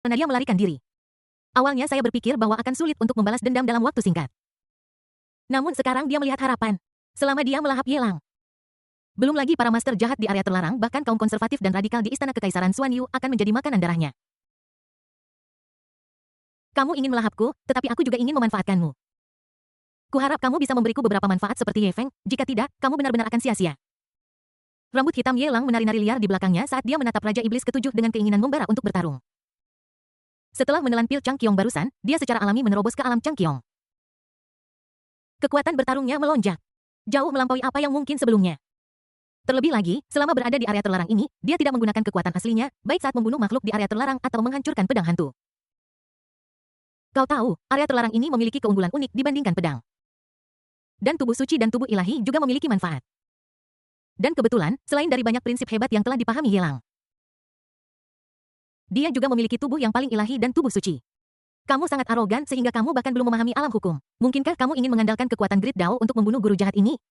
karena dia melarikan diri. Awalnya saya berpikir bahwa akan sulit untuk membalas dendam dalam waktu singkat. Namun sekarang dia melihat harapan. Selama dia melahap Yelang. Belum lagi para master jahat di area terlarang, bahkan kaum konservatif dan radikal di Istana Kekaisaran Xuan Yu akan menjadi makanan darahnya. Kamu ingin melahapku, tetapi aku juga ingin memanfaatkanmu. Kuharap kamu bisa memberiku beberapa manfaat seperti Ye Feng, jika tidak, kamu benar-benar akan sia-sia. Rambut hitam Yelang menari-nari liar di belakangnya saat dia menatap Raja Iblis Ketujuh dengan keinginan membara untuk bertarung. Setelah menelan pil Chang Qiong barusan, dia secara alami menerobos ke alam Chang Qiong. Kekuatan bertarungnya melonjak. Jauh melampaui apa yang mungkin sebelumnya. Terlebih lagi, selama berada di area terlarang ini, dia tidak menggunakan kekuatan aslinya, baik saat membunuh makhluk di area terlarang atau menghancurkan pedang hantu. Kau tahu, area terlarang ini memiliki keunggulan unik dibandingkan pedang. Dan tubuh suci dan tubuh ilahi juga memiliki manfaat. Dan kebetulan, selain dari banyak prinsip hebat yang telah dipahami Yelang, dia juga memiliki tubuh yang paling ilahi dan tubuh suci. Kamu sangat arogan sehingga kamu bahkan belum memahami alam hukum. Mungkinkah kamu ingin mengandalkan kekuatan Great Dao untuk membunuh guru jahat ini?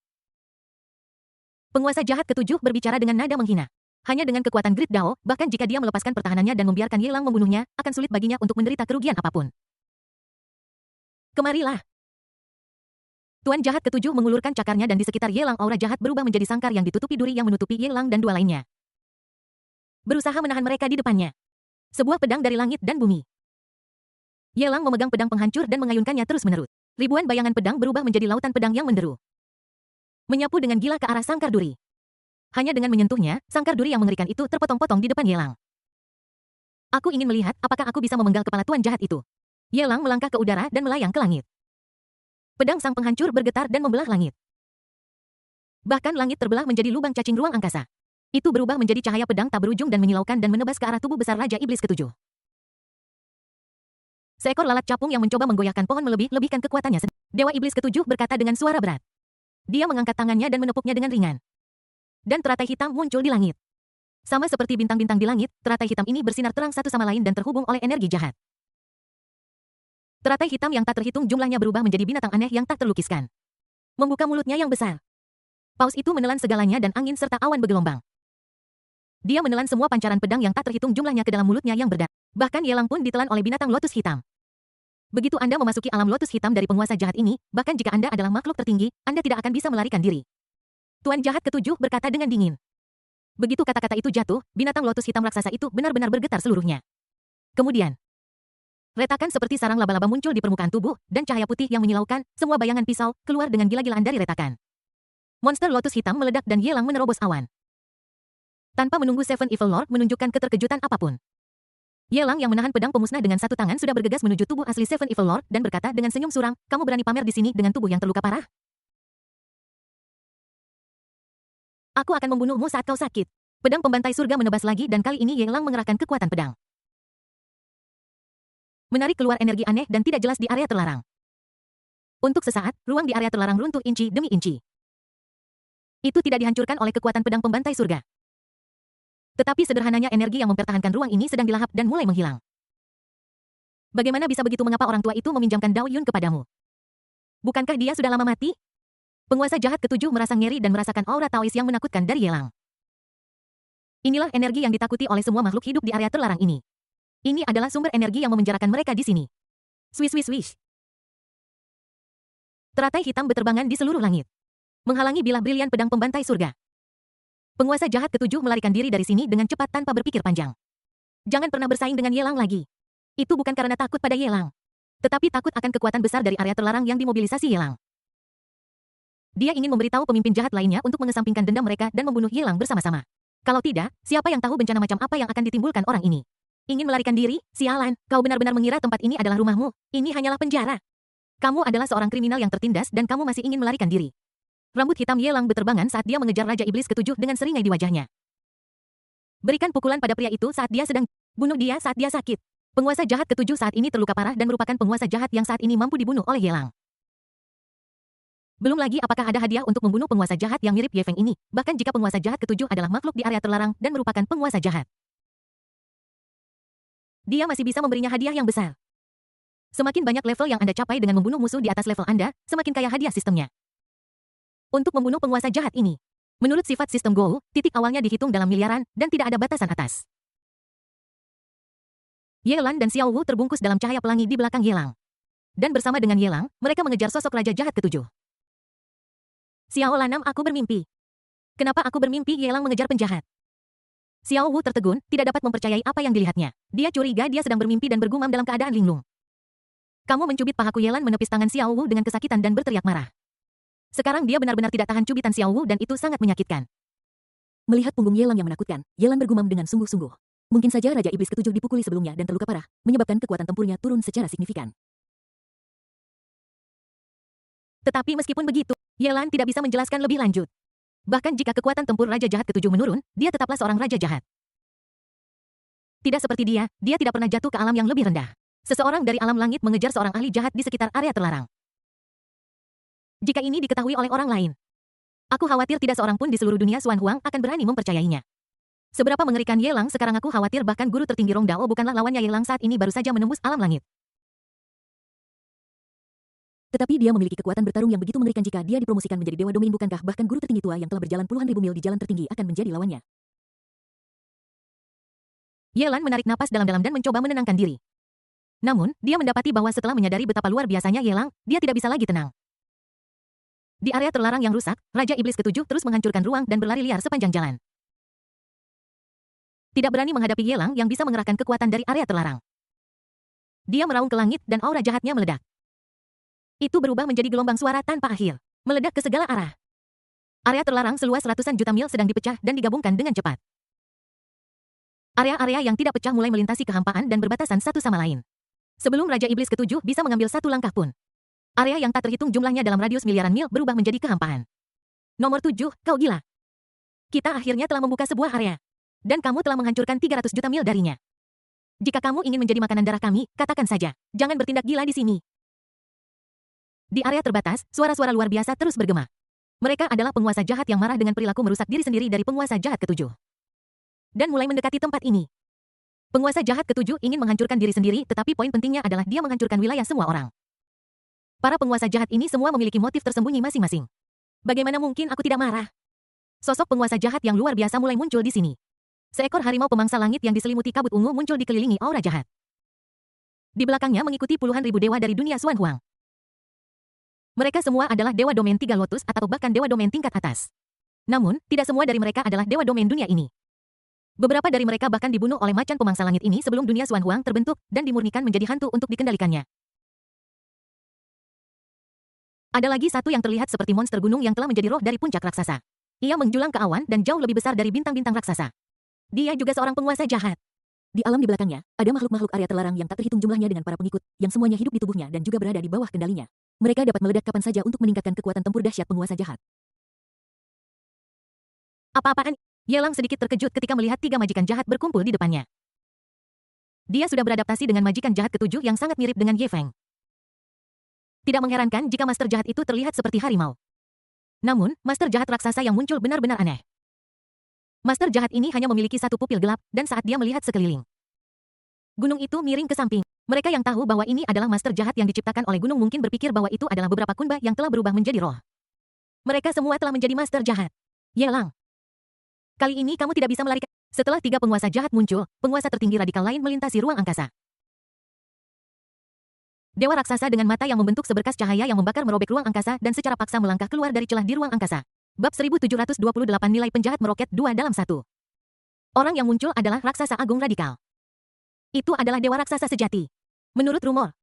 Penguasa jahat ketujuh berbicara dengan nada menghina. Hanya dengan kekuatan Great Dao, bahkan jika dia melepaskan pertahanannya dan membiarkan Yelang membunuhnya, akan sulit baginya untuk menderita kerugian apapun. Kemarilah. Tuan jahat ketujuh mengulurkan cakarnya dan di sekitar Yelang aura jahat berubah menjadi sangkar yang ditutupi duri yang menutupi Yelang dan dua lainnya. Berusaha menahan mereka di depannya. Sebuah pedang dari langit dan bumi. Yelang memegang pedang penghancur dan mengayunkannya terus-menerus. Ribuan bayangan pedang berubah menjadi lautan pedang yang menderu. Menyapu dengan gila ke arah sangkar duri. Hanya dengan menyentuhnya, sangkar duri yang mengerikan itu terpotong-potong di depan Yelang. Aku ingin melihat apakah aku bisa memenggal kepala tuan jahat itu. Yelang melangkah ke udara dan melayang ke langit. Pedang sang penghancur bergetar dan membelah langit. Bahkan langit terbelah menjadi lubang cacing ruang angkasa. Itu berubah menjadi cahaya pedang tak berujung dan menyilaukan dan menebas ke arah tubuh besar Raja Iblis Ketujuh. Seekor lalat capung yang mencoba menggoyahkan pohon melebih-lebihkan kekuatannya. Dewa Iblis Ketujuh berkata dengan suara berat. Dia mengangkat tangannya dan menepuknya dengan ringan. Dan teratai hitam muncul di langit. Sama seperti bintang-bintang di langit, teratai hitam ini bersinar terang satu sama lain dan terhubung oleh energi jahat. Teratai hitam yang tak terhitung jumlahnya berubah menjadi binatang aneh yang tak terlukiskan. Membuka mulutnya yang besar. Paus itu menelan segalanya dan angin serta awan bergelombang. Dia menelan semua pancaran pedang yang tak terhitung jumlahnya ke dalam mulutnya yang berdarah. Bahkan Yelang pun ditelan oleh binatang lotus hitam. Begitu Anda memasuki alam lotus hitam dari penguasa jahat ini, bahkan jika Anda adalah makhluk tertinggi, Anda tidak akan bisa melarikan diri. Tuan jahat ketujuh berkata dengan dingin. Begitu kata-kata itu jatuh, binatang lotus hitam raksasa itu benar-benar bergetar seluruhnya. Kemudian, retakan seperti sarang laba-laba muncul di permukaan tubuh, dan cahaya putih yang menyilaukan, semua bayangan pisau, keluar dengan gila-gilaan dari retakan. Monster lotus hitam meledak dan Yelang menerobos awan. Tanpa menunggu Seven Evil Lord menunjukkan keterkejutan apapun. Yelang yang menahan pedang pemusnah dengan satu tangan sudah bergegas menuju tubuh asli Seven Evil Lord dan berkata dengan senyum suram, kamu berani pamer di sini dengan tubuh yang terluka parah? Aku akan membunuhmu saat kau sakit. Pedang pembantai surga menebas lagi dan kali ini Yelang mengerahkan kekuatan pedang. Menarik keluar energi aneh dan tidak jelas di area terlarang. Untuk sesaat, ruang di area terlarang runtuh inci demi inci. Itu tidak dihancurkan oleh kekuatan pedang pembantai surga. Tetapi sederhananya energi yang mempertahankan ruang ini sedang dilahap dan mulai menghilang. Bagaimana bisa begitu mengapa orang tua itu meminjamkan Dao Yun kepadamu? Bukankah dia sudah lama mati? Penguasa jahat ketujuh merasa ngeri dan merasakan aura Taois yang menakutkan dari Yelang. Inilah energi yang ditakuti oleh semua makhluk hidup di area terlarang ini. Ini adalah sumber energi yang memenjarakan mereka di sini. Swish swish swish. Teratai hitam berterbangan di seluruh langit. Menghalangi bilah brilian pedang pembantai surga. Penguasa jahat ketujuh melarikan diri dari sini dengan cepat tanpa berpikir panjang. Jangan pernah bersaing dengan Yelang lagi. Itu bukan karena takut pada Yelang. Tetapi takut akan kekuatan besar dari area terlarang yang dimobilisasi Yelang. Dia ingin memberitahu pemimpin jahat lainnya untuk mengesampingkan dendam mereka dan membunuh Yelang bersama-sama. Kalau tidak, siapa yang tahu bencana macam apa yang akan ditimbulkan orang ini? Ingin melarikan diri? Sialan, kau benar-benar mengira tempat ini adalah rumahmu. Ini hanyalah penjara. Kamu adalah seorang kriminal yang tertindas dan kamu masih ingin melarikan diri. Rambut hitam Yelang berterbangan saat dia mengejar Raja Iblis Ketujuh dengan seringai di wajahnya. Berikan pukulan pada pria itu saat dia sedang bunuh dia saat dia sakit. Penguasa jahat ketujuh saat ini terluka parah dan merupakan penguasa jahat yang saat ini mampu dibunuh oleh Yelang. Belum lagi apakah ada hadiah untuk membunuh penguasa jahat yang mirip Ye Feng ini, bahkan jika penguasa jahat ketujuh adalah makhluk di area terlarang dan merupakan penguasa jahat. Dia masih bisa memberinya hadiah yang besar. Semakin banyak level yang Anda capai dengan membunuh musuh di atas level Anda, semakin kaya hadiah sistemnya. Untuk membunuh penguasa jahat ini. Menurut sifat sistem Go, titik awalnya dihitung dalam miliaran, dan tidak ada batasan atas. Ye Lan dan Xiao Wu terbungkus dalam cahaya pelangi di belakang Ye Lang. Dan bersama dengan Ye Lang, mereka mengejar sosok Raja Jahat ketujuh. Xiao Lanam, aku bermimpi. Kenapa aku bermimpi? Ye Lang mengejar penjahat. Xiao Wu tertegun, tidak dapat mempercayai apa yang dilihatnya. Dia curiga dia sedang bermimpi dan bergumam dalam keadaan linglung. Kamu mencubit pahaku. Ye Lan menepis tangan Xiao Wu dengan kesakitan dan berteriak marah. Sekarang dia benar-benar tidak tahan cubitan Xiao Wu dan itu sangat menyakitkan. Melihat punggung Ye Lang yang menakutkan, Ye Lan bergumam dengan sungguh-sungguh. Mungkin saja Raja Iblis ketujuh dipukuli sebelumnya dan terluka parah, menyebabkan kekuatan tempurnya turun secara signifikan. Tetapi meskipun begitu, Ye Lan tidak bisa menjelaskan lebih lanjut. Bahkan jika kekuatan tempur Raja Jahat ketujuh menurun, dia tetaplah seorang Raja Jahat. Tidak seperti dia tidak pernah jatuh ke alam yang lebih rendah. Seseorang dari alam langit mengejar seorang ahli jahat di sekitar area terlarang. Jika ini diketahui oleh orang lain, aku khawatir tidak seorang pun di seluruh dunia Xuan Huang akan berani mempercayainya. Seberapa mengerikan Ye Lang sekarang, aku khawatir bahkan guru tertinggi Rong Dao bukanlah lawannya. Ye Lang saat ini baru saja menembus alam langit. Tetapi dia memiliki kekuatan bertarung yang begitu mengerikan. Jika dia dipromosikan menjadi Dewa Domain, bukankah bahkan guru tertinggi tua yang telah berjalan puluhan ribu mil di jalan tertinggi akan menjadi lawannya? Ye Lan menarik napas dalam-dalam dan mencoba menenangkan diri. Namun, dia mendapati bahwa setelah menyadari betapa luar biasanya Ye Lang, dia tidak bisa lagi tenang. Di area terlarang yang rusak, Raja Iblis ketujuh terus menghancurkan ruang dan berlari liar sepanjang jalan. Tidak berani menghadapi Ye Lang yang bisa mengerahkan kekuatan dari area terlarang. Dia meraung ke langit dan aura jahatnya meledak. Itu berubah menjadi gelombang suara tanpa akhir, meledak ke segala arah. Area terlarang seluas ratusan juta mil sedang dipecah dan digabungkan dengan cepat. Area-area yang tidak pecah mulai melintasi kehampaan dan berbatasan satu sama lain. Sebelum Raja Iblis ketujuh bisa mengambil satu langkah pun, area yang tak terhitung jumlahnya dalam radius miliaran mil berubah menjadi kehampaan. Nomor 7, kau gila. Kita akhirnya telah membuka sebuah area. Dan kamu telah menghancurkan 300 juta mil darinya. Jika kamu ingin menjadi makanan darah kami, katakan saja. Jangan bertindak gila di sini. Di area terbatas, suara-suara luar biasa terus bergema. Mereka adalah penguasa jahat yang marah dengan perilaku merusak diri sendiri dari penguasa jahat ketujuh. Dan mulai mendekati tempat ini. Penguasa jahat ketujuh ingin menghancurkan diri sendiri, tetapi poin pentingnya adalah dia menghancurkan wilayah semua orang. Para penguasa jahat ini semua memiliki motif tersembunyi masing-masing. Bagaimana mungkin aku tidak marah? Sosok penguasa jahat yang luar biasa mulai muncul di sini. Seekor harimau pemangsa langit yang diselimuti kabut ungu muncul dikelilingi aura jahat. Di belakangnya mengikuti puluhan ribu dewa dari dunia Xuan Huang. Mereka semua adalah Dewa Domain Tiga Lotus atau bahkan Dewa Domain tingkat atas. Namun, tidak semua dari mereka adalah Dewa Domain dunia ini. Beberapa dari mereka bahkan dibunuh oleh macan pemangsa langit ini sebelum dunia Xuan Huang terbentuk dan dimurnikan menjadi hantu untuk dikendalikannya. Ada lagi satu yang terlihat seperti monster gunung yang telah menjadi roh dari puncak raksasa. Ia menjulang ke awan dan jauh lebih besar dari bintang-bintang raksasa. Dia juga seorang penguasa jahat. Di alam di belakangnya, ada makhluk-makhluk area terlarang yang tak terhitung jumlahnya dengan para pengikut, yang semuanya hidup di tubuhnya dan juga berada di bawah kendalinya. Mereka dapat meledak kapan saja untuk meningkatkan kekuatan tempur dahsyat penguasa jahat. Apa-apaan? Ye Lang sedikit terkejut ketika melihat tiga majikan jahat berkumpul di depannya. Dia sudah beradaptasi dengan majikan jahat ketujuh yang sangat mirip dengan Ye Feng. Tidak mengherankan jika master jahat itu terlihat seperti harimau. Namun, master jahat raksasa yang muncul benar-benar aneh. Master jahat ini hanya memiliki satu pupil gelap, dan saat dia melihat sekeliling, gunung itu miring ke samping. Mereka yang tahu bahwa ini adalah master jahat yang diciptakan oleh gunung mungkin berpikir bahwa itu adalah beberapa kunba yang telah berubah menjadi roh. Mereka semua telah menjadi master jahat. Ye Lang, kali ini kamu tidak bisa melarikan. Setelah tiga penguasa jahat muncul, penguasa tertinggi radikal lain melintasi ruang angkasa. Dewa raksasa dengan mata yang membentuk seberkas cahaya yang membakar merobek ruang angkasa dan secara paksa melangkah keluar dari celah di ruang angkasa. Bab 1728 nilai penjahat meroket 2 dalam 1. Orang yang muncul adalah raksasa agung radikal. Itu adalah dewa raksasa sejati. Menurut rumor,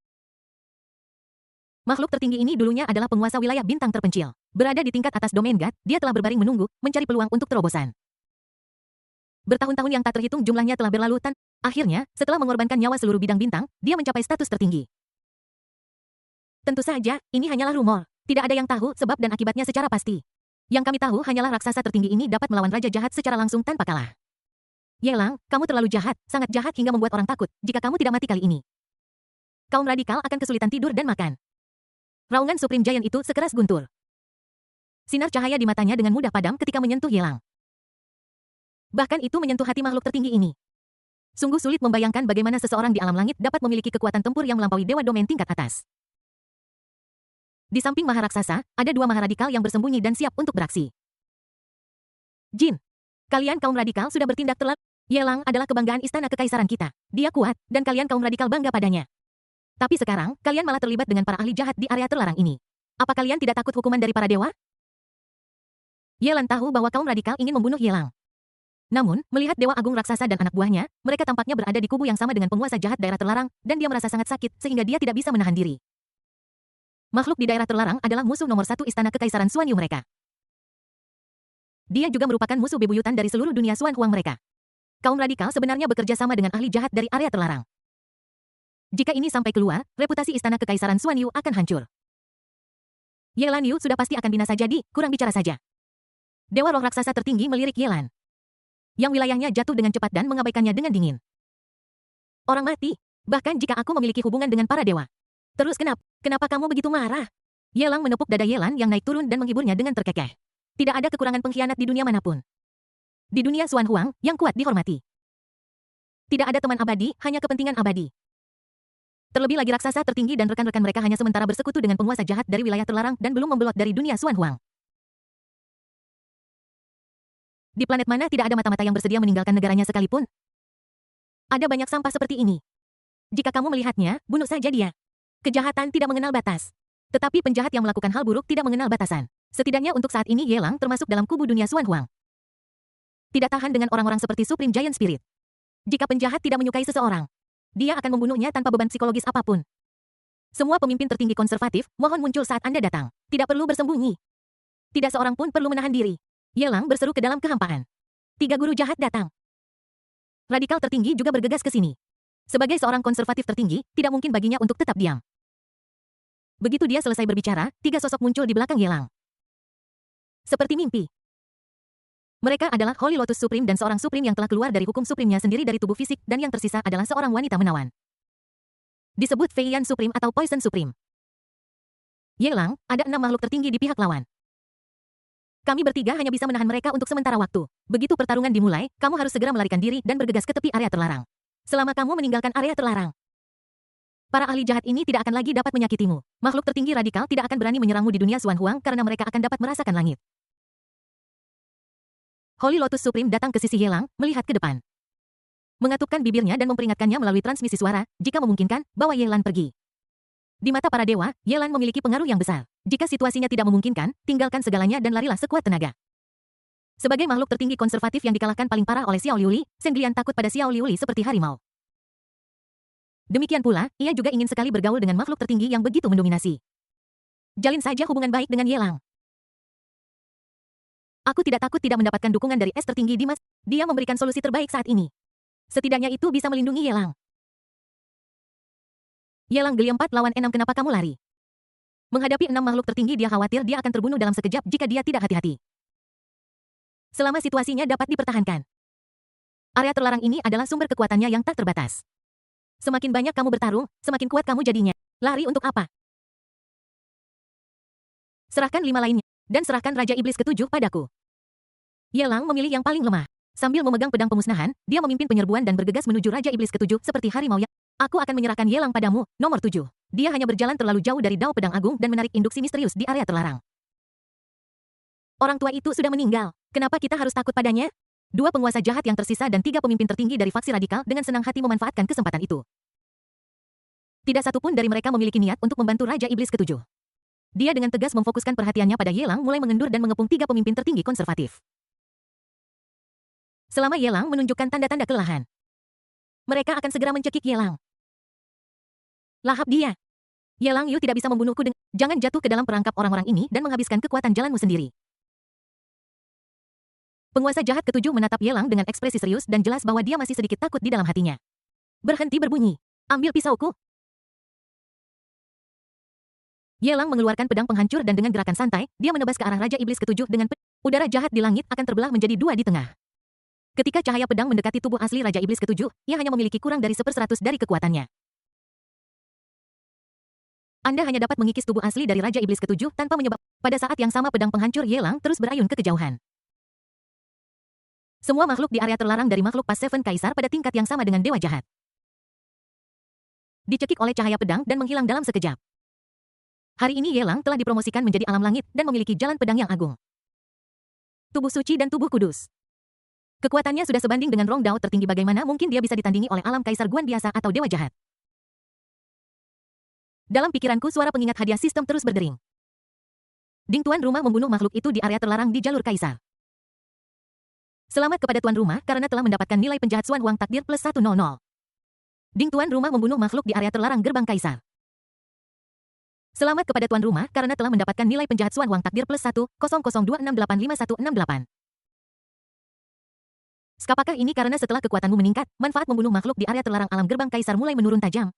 makhluk tertinggi ini dulunya adalah penguasa wilayah bintang terpencil. Berada di tingkat atas domain God, dia telah berbaring menunggu, mencari peluang untuk terobosan. Bertahun-tahun yang tak terhitung jumlahnya telah berlalu akhirnya, setelah mengorbankan nyawa seluruh bidang bintang, dia mencapai status tertinggi. Tentu saja, ini hanyalah rumor. Tidak ada yang tahu sebab dan akibatnya secara pasti. Yang kami tahu hanyalah raksasa tertinggi ini dapat melawan raja jahat secara langsung tanpa kalah. Ye Lang, kamu terlalu jahat, sangat jahat hingga membuat orang takut jika kamu tidak mati kali ini. Kaum radikal akan kesulitan tidur dan makan. Raungan Supreme Giant itu sekeras guntur. Sinar cahaya di matanya dengan mudah padam ketika menyentuh Ye Lang. Bahkan itu menyentuh hati makhluk tertinggi ini. Sungguh sulit membayangkan bagaimana seseorang di alam langit dapat memiliki kekuatan tempur yang melampaui dewa domain tingkat atas. Di samping maharaksasa, ada dua maharadikal yang bersembunyi dan siap untuk beraksi. Jin, kalian kaum radikal sudah bertindak terlalu. Ye Lang adalah kebanggaan istana kekaisaran kita. Dia kuat, dan kalian kaum radikal bangga padanya. Tapi sekarang, kalian malah terlibat dengan para ahli jahat di area terlarang ini. Apa kalian tidak takut hukuman dari para dewa? Ye Lan tahu bahwa kaum radikal ingin membunuh Ye Lang. Namun, melihat Dewa Agung Raksasa dan anak buahnya, mereka tampaknya berada di kubu yang sama dengan penguasa jahat daerah terlarang, dan dia merasa sangat sakit sehingga dia tidak bisa menahan diri. Makhluk di daerah terlarang adalah musuh nomor satu istana kekaisaran Xuan Yu mereka. Dia juga merupakan musuh bebuyutan dari seluruh dunia Xuan Huang mereka. Kaum radikal sebenarnya bekerja sama dengan ahli jahat dari area terlarang. Jika ini sampai keluar, reputasi istana kekaisaran Xuan Yu akan hancur. Ye Lan Yu sudah pasti akan binasa, jadi kurang bicara saja. Dewa roh raksasa tertinggi melirik Ye Lan, yang wilayahnya jatuh dengan cepat dan mengabaikannya dengan dingin. Orang mati, bahkan jika aku memiliki hubungan dengan para dewa. Terus kenapa kamu begitu marah? Ye Lang menepuk dada Ye Lan yang naik turun dan menghiburnya dengan terkekeh. Tidak ada kekurangan pengkhianat di dunia manapun. Di dunia Xuan Huang, yang kuat dihormati. Tidak ada teman abadi, hanya kepentingan abadi. Terlebih lagi raksasa tertinggi dan rekan-rekan mereka hanya sementara bersekutu dengan penguasa jahat dari wilayah terlarang dan belum membelot dari dunia Xuan Huang. Di planet mana tidak ada mata-mata yang bersedia meninggalkan negaranya sekalipun? Ada banyak sampah seperti ini. Jika kamu melihatnya, bunuh saja dia. Kejahatan tidak mengenal batas. Tetapi penjahat yang melakukan hal buruk tidak mengenal batasan. Setidaknya untuk saat ini Ye Lang termasuk dalam kubu dunia Xuan Huang. Tidak tahan dengan orang-orang seperti Supreme Giant Spirit. Jika penjahat tidak menyukai seseorang, dia akan membunuhnya tanpa beban psikologis apapun. Semua pemimpin tertinggi konservatif, mohon muncul saat Anda datang. Tidak perlu bersembunyi. Tidak seorang pun perlu menahan diri. Ye Lang berseru ke dalam kehampaan. 3 guru jahat datang. Radikal tertinggi juga bergegas ke sini. Sebagai seorang konservatif tertinggi, tidak mungkin baginya untuk tetap diam. Begitu dia selesai berbicara, 3 sosok muncul di belakang Ye Lang. Seperti mimpi. Mereka adalah Holy Lotus Supreme dan seorang Supreme yang telah keluar dari hukum Supreme-nya sendiri dari tubuh fisik dan yang tersisa adalah seorang wanita menawan. Disebut Fei Yan Supreme atau Poison Supreme. Ye Lang, ada 6 makhluk tertinggi di pihak lawan. Kami bertiga hanya bisa menahan mereka untuk sementara waktu. Begitu pertarungan dimulai, kamu harus segera melarikan diri dan bergegas ke tepi area terlarang. Selama kamu meninggalkan area terlarang, para ahli jahat ini tidak akan lagi dapat menyakitimu. Makhluk tertinggi radikal tidak akan berani menyerangmu di dunia Xuan Huang karena mereka akan dapat merasakan langit. Holy Lotus Supreme datang ke sisi Ye Lang, melihat ke depan. Mengatupkan bibirnya dan memperingatkannya melalui transmisi suara, jika memungkinkan, bawa Ye Lan pergi. Di mata para dewa, Ye Lan memiliki pengaruh yang besar. Jika situasinya tidak memungkinkan, tinggalkan segalanya dan larilah sekuat tenaga. Sebagai makhluk tertinggi konservatif yang dikalahkan paling parah oleh Xiao Liuli, Senglian takut pada Xiao Liuli seperti harimau. Demikian pula, ia juga ingin sekali bergaul dengan makhluk tertinggi yang begitu mendominasi. Jalin saja hubungan baik dengan Ye Lang. Aku tidak takut tidak mendapatkan dukungan dari es tertinggi di Mas. Dia memberikan solusi terbaik saat ini. Setidaknya itu bisa melindungi Ye Lang. Ye Lang geli 4 lawan 6. Kenapa kamu lari? Menghadapi 6 makhluk tertinggi dia khawatir dia akan terbunuh dalam sekejap jika dia tidak hati-hati. Selama situasinya dapat dipertahankan. Area terlarang ini adalah sumber kekuatannya yang tak terbatas. Semakin banyak kamu bertarung, semakin kuat kamu jadinya. Lari untuk apa? Serahkan 5 lainnya, dan serahkan Raja Iblis ke-7 padaku. Ye Lang memilih yang paling lemah. Sambil memegang pedang pemusnahan, dia memimpin penyerbuan dan bergegas menuju Raja Iblis ke-7 seperti harimau yang... Aku akan menyerahkan Ye Lang padamu, nomor 7. Dia hanya berjalan terlalu jauh dari Dao Pedang Agung dan menarik induksi misterius di area terlarang. Orang tua itu sudah meninggal. Kenapa kita harus takut padanya? 2 penguasa jahat yang tersisa dan 3 pemimpin tertinggi dari faksi radikal dengan senang hati memanfaatkan kesempatan itu. Tidak satu pun dari mereka memiliki niat untuk membantu Raja Iblis ke-7. Dia dengan tegas memfokuskan perhatiannya pada Ye Lang mulai mengendur dan mengepung 3 pemimpin tertinggi konservatif. Selama Ye Lang menunjukkan tanda-tanda kelelahan, mereka akan segera mencekik Ye Lang. Lahap dia. Ye Lang Yu tidak bisa membunuhku dengan... Jangan jatuh ke dalam perangkap orang-orang ini dan menghabiskan kekuatan jalanmu sendiri. Penguasa jahat ke-7 menatap Ye Lang dengan ekspresi serius dan jelas bahwa dia masih sedikit takut di dalam hatinya. Berhenti berbunyi. Ambil pisauku. Ye Lang mengeluarkan pedang penghancur dan dengan gerakan santai, dia menebas ke arah Raja Iblis ke-7 dengan udara jahat di langit akan terbelah menjadi 2 di tengah. Ketika cahaya pedang mendekati tubuh asli Raja Iblis ke-7, ia hanya memiliki kurang dari 1/100 dari kekuatannya. Anda hanya dapat mengikis tubuh asli dari Raja Iblis ke-7 tanpa menyebab. Pada saat yang sama pedang penghancur Ye Lang terus berayun ke kejauhan. Semua makhluk di area terlarang dari makhluk pas Seven Kaisar pada tingkat yang sama dengan dewa jahat. Dicekik oleh cahaya pedang dan menghilang dalam sekejap. Hari ini Ye Lang telah dipromosikan menjadi alam langit dan memiliki jalan pedang yang agung. Tubuh suci dan tubuh kudus. Kekuatannya sudah sebanding dengan Rong Dao tertinggi, bagaimana mungkin dia bisa ditandingi oleh alam kaisar Guan biasa atau dewa jahat. Dalam pikiranku suara pengingat hadiah sistem terus berdering. Ding, tuan rumah membunuh makhluk itu di area terlarang di jalur kaisar. Selamat kepada tuan rumah karena telah mendapatkan nilai penjahat Xuan Huang takdir plus 100. Ding, tuan rumah membunuh makhluk di area terlarang gerbang kaisar. Selamat kepada tuan rumah karena telah mendapatkan nilai penjahat Xuan Huang takdir plus 10026855168. Apakah ini karena setelah kekuatanmu meningkat, manfaat membunuh makhluk di area terlarang alam gerbang kaisar mulai menurun tajam?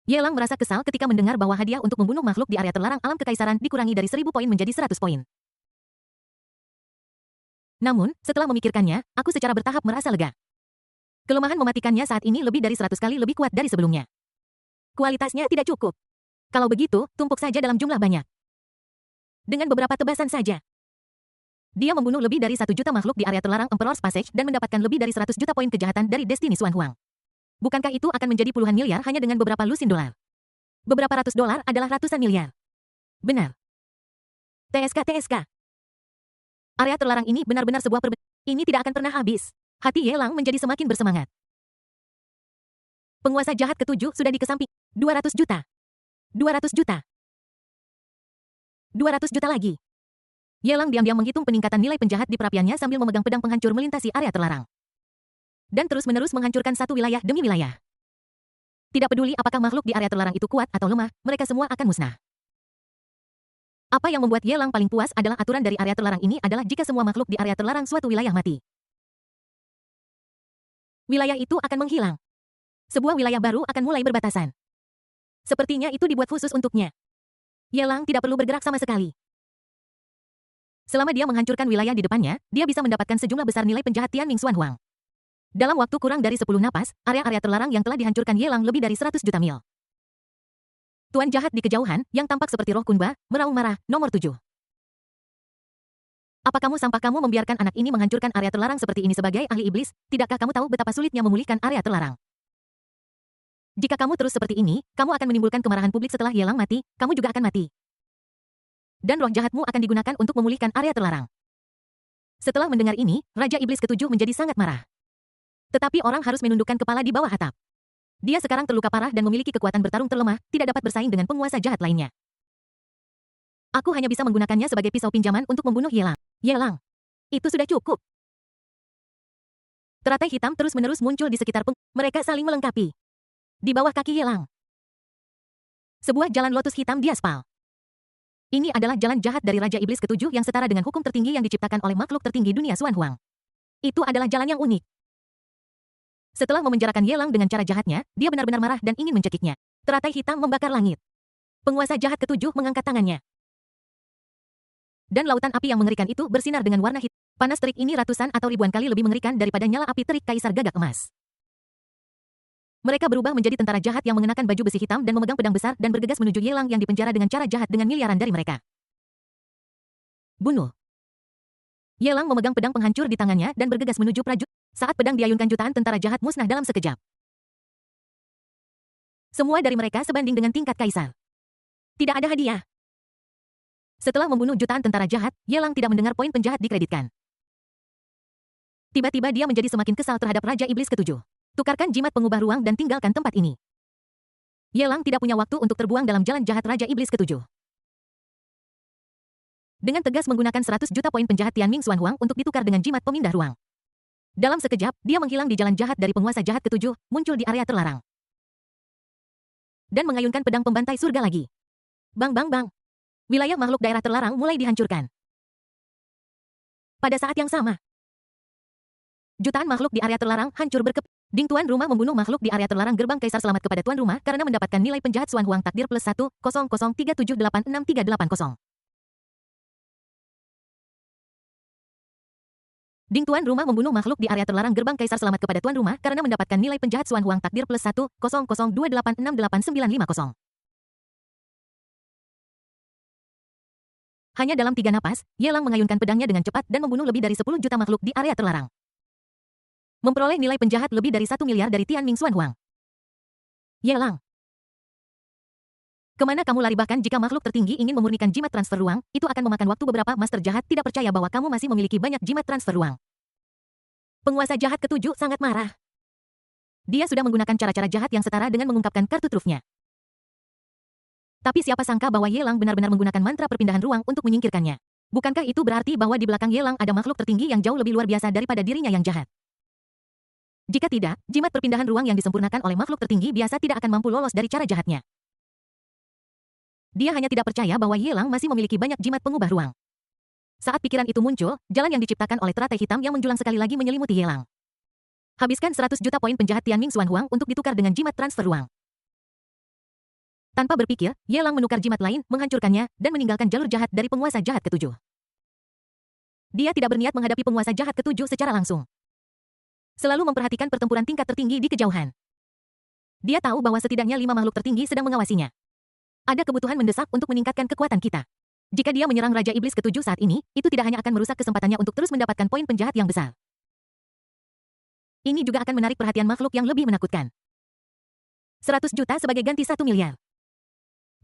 Ye Lang merasa kesal ketika mendengar bahwa hadiah untuk membunuh makhluk di area terlarang alam kekaisaran dikurangi dari 1000 poin menjadi 100 poin. Namun, setelah memikirkannya, aku secara bertahap merasa lega. Kelemahan mematikannya saat ini lebih dari 100 kali lebih kuat dari sebelumnya. Kualitasnya tidak cukup. Kalau begitu, tumpuk saja dalam jumlah banyak. Dengan beberapa tebasan saja. Dia membunuh lebih dari 1 juta makhluk di area terlarang Emperor's Passage dan mendapatkan lebih dari 100 juta poin kejahatan dari Destiny Xuan Huang. Bukankah itu akan menjadi puluhan miliar hanya dengan beberapa lusin dolar? Beberapa ratus dolar adalah ratusan miliar. Benar. TSK. Area terlarang ini benar-benar sebuah ini tidak akan pernah habis. Hati Ye Lang menjadi semakin bersemangat. Penguasa jahat ketujuh sudah di kesamping. 200 juta. 200 juta. 200 juta lagi. Ye Lang diam-diam menghitung peningkatan nilai penjahat di perapiannya sambil memegang pedang penghancur melintasi area terlarang. Dan terus-menerus menghancurkan satu wilayah demi wilayah. Tidak peduli apakah makhluk di area terlarang itu kuat atau lemah, mereka semua akan musnah. Apa yang membuat Ye Lang paling puas adalah aturan dari area terlarang ini adalah jika semua makhluk di area terlarang suatu wilayah mati, wilayah itu akan menghilang. Sebuah wilayah baru akan mulai berbatasan. Sepertinya itu dibuat khusus untuknya. Ye Lang tidak perlu bergerak sama sekali. Selama dia menghancurkan wilayah di depannya, dia bisa mendapatkan sejumlah besar nilai penjahat Tianming Xuan Huang. Dalam waktu kurang dari 10 napas, area-area terlarang yang telah dihancurkan Ye Lang lebih dari 100 juta mil. Tuan jahat di kejauhan, yang tampak seperti roh Kunba, meraung marah, nomor 7. Apa sampah kamu membiarkan anak ini menghancurkan area terlarang seperti ini sebagai ahli iblis? Tidakkah kamu tahu betapa sulitnya memulihkan area terlarang? Jika kamu terus seperti ini, kamu akan menimbulkan kemarahan publik setelah Ye Lang mati, kamu juga akan mati. Dan roh jahatmu akan digunakan untuk memulihkan area terlarang. Setelah mendengar ini, Raja Iblis ketujuh menjadi sangat marah. Tetapi orang harus menundukkan kepala di bawah atap. Dia sekarang terluka parah dan memiliki kekuatan bertarung terlemah, tidak dapat bersaing dengan penguasa jahat lainnya. Aku hanya bisa menggunakannya sebagai pisau pinjaman untuk membunuh Ye Lang. Ye Lang. Itu sudah cukup. Teratai hitam terus-menerus muncul di sekitar mereka saling melengkapi. Di bawah kaki Ye Lang. Sebuah jalan lotus hitam di aspal. Ini adalah jalan jahat dari Raja Iblis ketujuh yang setara dengan hukum tertinggi yang diciptakan oleh makhluk tertinggi dunia Xuan Huang. Itu adalah jalan yang unik. Setelah memenjarakan Ye Lang dengan cara jahatnya, dia benar-benar marah dan ingin mencekiknya. Teratai hitam membakar langit. Penguasa jahat ketujuh mengangkat tangannya. Dan lautan api yang mengerikan itu bersinar dengan warna hitam. Panas terik ini ratusan atau ribuan kali lebih mengerikan daripada nyala api terik Kaisar Gagak Emas. Mereka berubah menjadi tentara jahat yang mengenakan baju besi hitam dan memegang pedang besar dan bergegas menuju Ye Lang yang dipenjara dengan cara jahat dengan miliaran dari mereka. Bunuh. Ye Lang memegang pedang penghancur di tangannya dan bergegas menuju prajurit. Saat pedang diayunkan jutaan tentara jahat musnah dalam sekejap. Semua dari mereka sebanding dengan tingkat kaisar. Tidak ada hadiah. Setelah membunuh jutaan tentara jahat, Ye Lang tidak mendengar poin penjahat dikreditkan. Tiba-tiba dia menjadi semakin kesal terhadap Raja Iblis ketujuh. Tukarkan jimat pengubah ruang dan tinggalkan tempat ini. Ye Lang tidak punya waktu untuk terbuang dalam jalan jahat Raja Iblis ketujuh. Dengan tegas menggunakan 100 juta poin penjahat Tianming Xuan Huang untuk ditukar dengan jimat pemindah ruang. Dalam sekejap, dia menghilang di jalan jahat dari penguasa jahat ketujuh, muncul di area terlarang. Dan mengayunkan pedang pembantai surga lagi. Bang bang bang. Wilayah makhluk daerah terlarang mulai dihancurkan. Pada saat yang sama, jutaan makhluk di area terlarang hancur Ding, tuan rumah membunuh makhluk di area terlarang gerbang kaisar. Selamat kepada tuan rumah karena mendapatkan nilai penjahat Xuan Huang takdir plus 10037866380. Ding, tuan rumah membunuh makhluk di area terlarang gerbang kaisar. Selamat kepada tuan rumah karena mendapatkan nilai penjahat Xuan Huang takdir plus 10028688950. Hanya dalam 3 napas, Ye Lang mengayunkan pedangnya dengan cepat dan membunuh lebih dari 10 juta makhluk di area terlarang. Memperoleh nilai penjahat lebih dari 1 miliar dari Tianming Xuan Huang. Ye Lang. Kemana kamu lari? Bahkan jika makhluk tertinggi ingin memurnikan jimat transfer ruang, itu akan memakan waktu beberapa. Master jahat tidak percaya bahwa kamu masih memiliki banyak jimat transfer ruang. Penguasa jahat ketujuh sangat marah. Dia sudah menggunakan cara-cara jahat yang setara dengan mengungkapkan kartu trufnya. Tapi siapa sangka bahwa Yelang benar-benar menggunakan mantra perpindahan ruang untuk menyingkirkannya. Bukankah itu berarti bahwa di belakang Yelang ada makhluk tertinggi yang jauh lebih luar biasa daripada dirinya yang jahat? Jika tidak, jimat perpindahan ruang yang disempurnakan oleh makhluk tertinggi biasa tidak akan mampu lolos dari cara jahatnya. Dia hanya tidak percaya bahwa Yelang masih memiliki banyak jimat pengubah ruang. Saat pikiran itu muncul, jalan yang diciptakan oleh teratai hitam yang menjulang sekali lagi menyelimuti Yelang. Habiskan 100 juta poin penjahat Tianming Xuan Huang untuk ditukar dengan jimat transfer ruang. Tanpa berpikir, Yelang menukar jimat lain, menghancurkannya, dan meninggalkan jalur jahat dari penguasa jahat ketujuh. Dia tidak berniat menghadapi penguasa jahat ketujuh secara langsung. Selalu memperhatikan pertempuran tingkat tertinggi di kejauhan. Dia tahu bahwa setidaknya 5 makhluk tertinggi sedang mengawasinya. Ada kebutuhan mendesak untuk meningkatkan kekuatan kita. Jika dia menyerang Raja Iblis ketujuh saat ini, itu tidak hanya akan merusak kesempatannya untuk terus mendapatkan poin penjahat yang besar. Ini juga akan menarik perhatian makhluk yang lebih menakutkan. 100 juta sebagai ganti 1 miliar.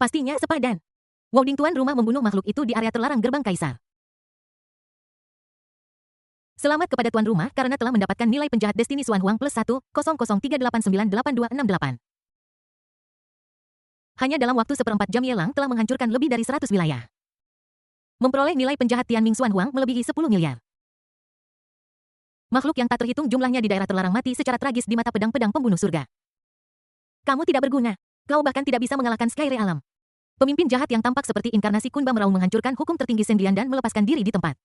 Pastinya sepadan. Woding tuan rumah membunuh makhluk itu di area terlarang gerbang kaisar. Selamat kepada tuan rumah karena telah mendapatkan nilai penjahat Destiny Xuan Huang plus 1,003898268. Hanya dalam waktu seperempat jam Yelang telah menghancurkan lebih dari 100 wilayah. Memperoleh nilai penjahat Tianming Xuan Huang melebihi 10 miliar. Makhluk yang tak terhitung jumlahnya di daerah terlarang mati secara tragis di mata pedang-pedang pembunuh surga. Kamu tidak berguna. Kau bahkan tidak bisa mengalahkan Sky Realm. Pemimpin jahat yang tampak seperti inkarnasi Kunba meraung menghancurkan hukum tertinggi Sendian dan melepaskan diri di tempat.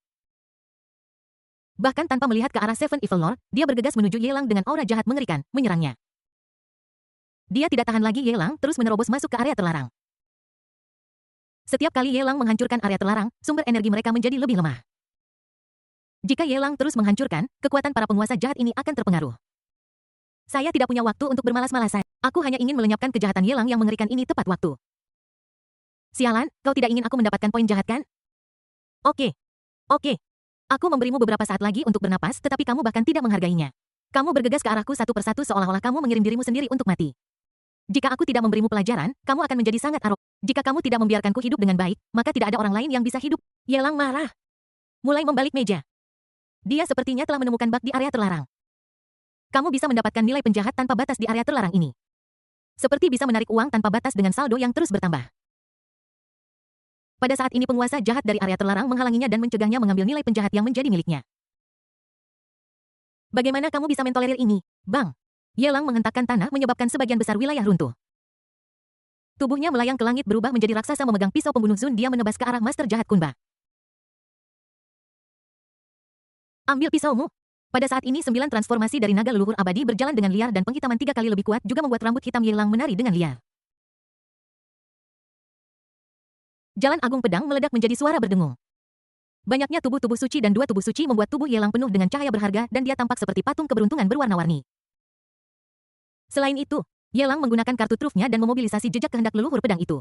Bahkan tanpa melihat ke arah Seven Evil Lord, dia bergegas menuju Yelang dengan aura jahat mengerikan, menyerangnya. Dia tidak tahan lagi Yelang terus menerobos masuk ke area terlarang. Setiap kali Yelang menghancurkan area terlarang, sumber energi mereka menjadi lebih lemah. Jika Yelang terus menghancurkan, kekuatan para penguasa jahat ini akan terpengaruh. Saya tidak punya waktu untuk bermalas-malasan. Aku hanya ingin melenyapkan kejahatan Yelang yang mengerikan ini tepat waktu. Sialan, kau tidak ingin aku mendapatkan poin jahat kan? Oke. Aku memberimu beberapa saat lagi untuk bernapas, tetapi kamu bahkan tidak menghargainya. Kamu bergegas ke arahku satu persatu seolah-olah kamu mengirim dirimu sendiri untuk mati. Jika aku tidak memberimu pelajaran, kamu akan menjadi sangat arogan. Jika kamu tidak membiarkanku hidup dengan baik, maka tidak ada orang lain yang bisa hidup. Yelang marah. Mulai membalik meja. Dia sepertinya telah menemukan bug di area terlarang. Kamu bisa mendapatkan nilai penjahat tanpa batas di area terlarang ini. Seperti bisa menarik uang tanpa batas dengan saldo yang terus bertambah. Pada saat ini penguasa jahat dari area terlarang menghalanginya dan mencegahnya mengambil nilai penjahat yang menjadi miliknya. Bagaimana kamu bisa mentolerir ini, Bang? Yelang menghentakkan tanah menyebabkan sebagian besar wilayah runtuh. Tubuhnya melayang ke langit berubah menjadi raksasa memegang pisau pembunuh Zun. Dia menebas ke arah master jahat Kunba. Ambil pisaumu. Pada saat ini 9 transformasi dari naga leluhur abadi berjalan dengan liar dan penghitaman 3 kali lebih kuat juga membuat rambut hitam Yelang menari dengan liar. Jalan agung pedang meledak menjadi suara berdengung. Banyaknya tubuh-tubuh suci dan 2 tubuh suci membuat tubuh Yelang penuh dengan cahaya berharga dan dia tampak seperti patung keberuntungan berwarna-warni. Selain itu, Yelang menggunakan kartu trufnya dan memobilisasi jejak kehendak leluhur pedang itu.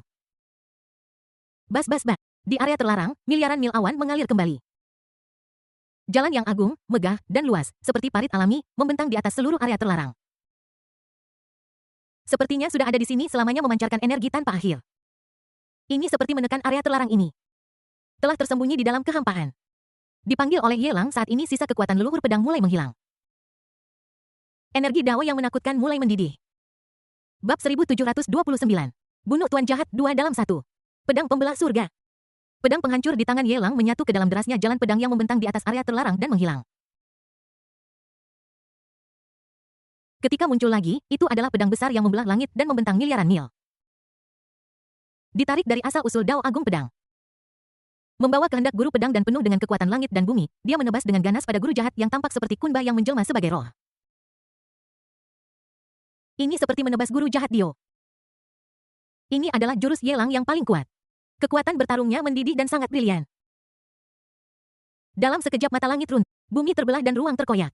Bas. Di area terlarang, miliaran mil awan mengalir kembali. Jalan yang agung, megah, dan luas, seperti parit alami, membentang di atas seluruh area terlarang. Sepertinya sudah ada di sini selamanya memancarkan energi tanpa akhir. Ini seperti menekan area terlarang ini. Telah tersembunyi di dalam kehampaan. Dipanggil oleh Yelang saat ini sisa kekuatan leluhur pedang mulai menghilang. Energi Dao yang menakutkan mulai mendidih. Bab 1729. Bunuh Tuan Jahat 2 dalam 1. Pedang pembelah surga. Pedang penghancur di tangan Yelang menyatu ke dalam derasnya jalan pedang yang membentang di atas area terlarang dan menghilang. Ketika muncul lagi, itu adalah pedang besar yang membelah langit dan membentang miliaran mil. Ditarik dari asal-usul Dao Agung Pedang. Membawa kehendak guru pedang dan penuh dengan kekuatan langit dan bumi, dia menebas dengan ganas pada guru jahat yang tampak seperti Kunba yang menjelma sebagai roh. Ini seperti menebas guru jahat Dio. Ini adalah jurus Yelang yang paling kuat. Kekuatan bertarungnya mendidih dan sangat brilian. Dalam sekejap mata langit runtuh, bumi terbelah dan ruang terkoyak.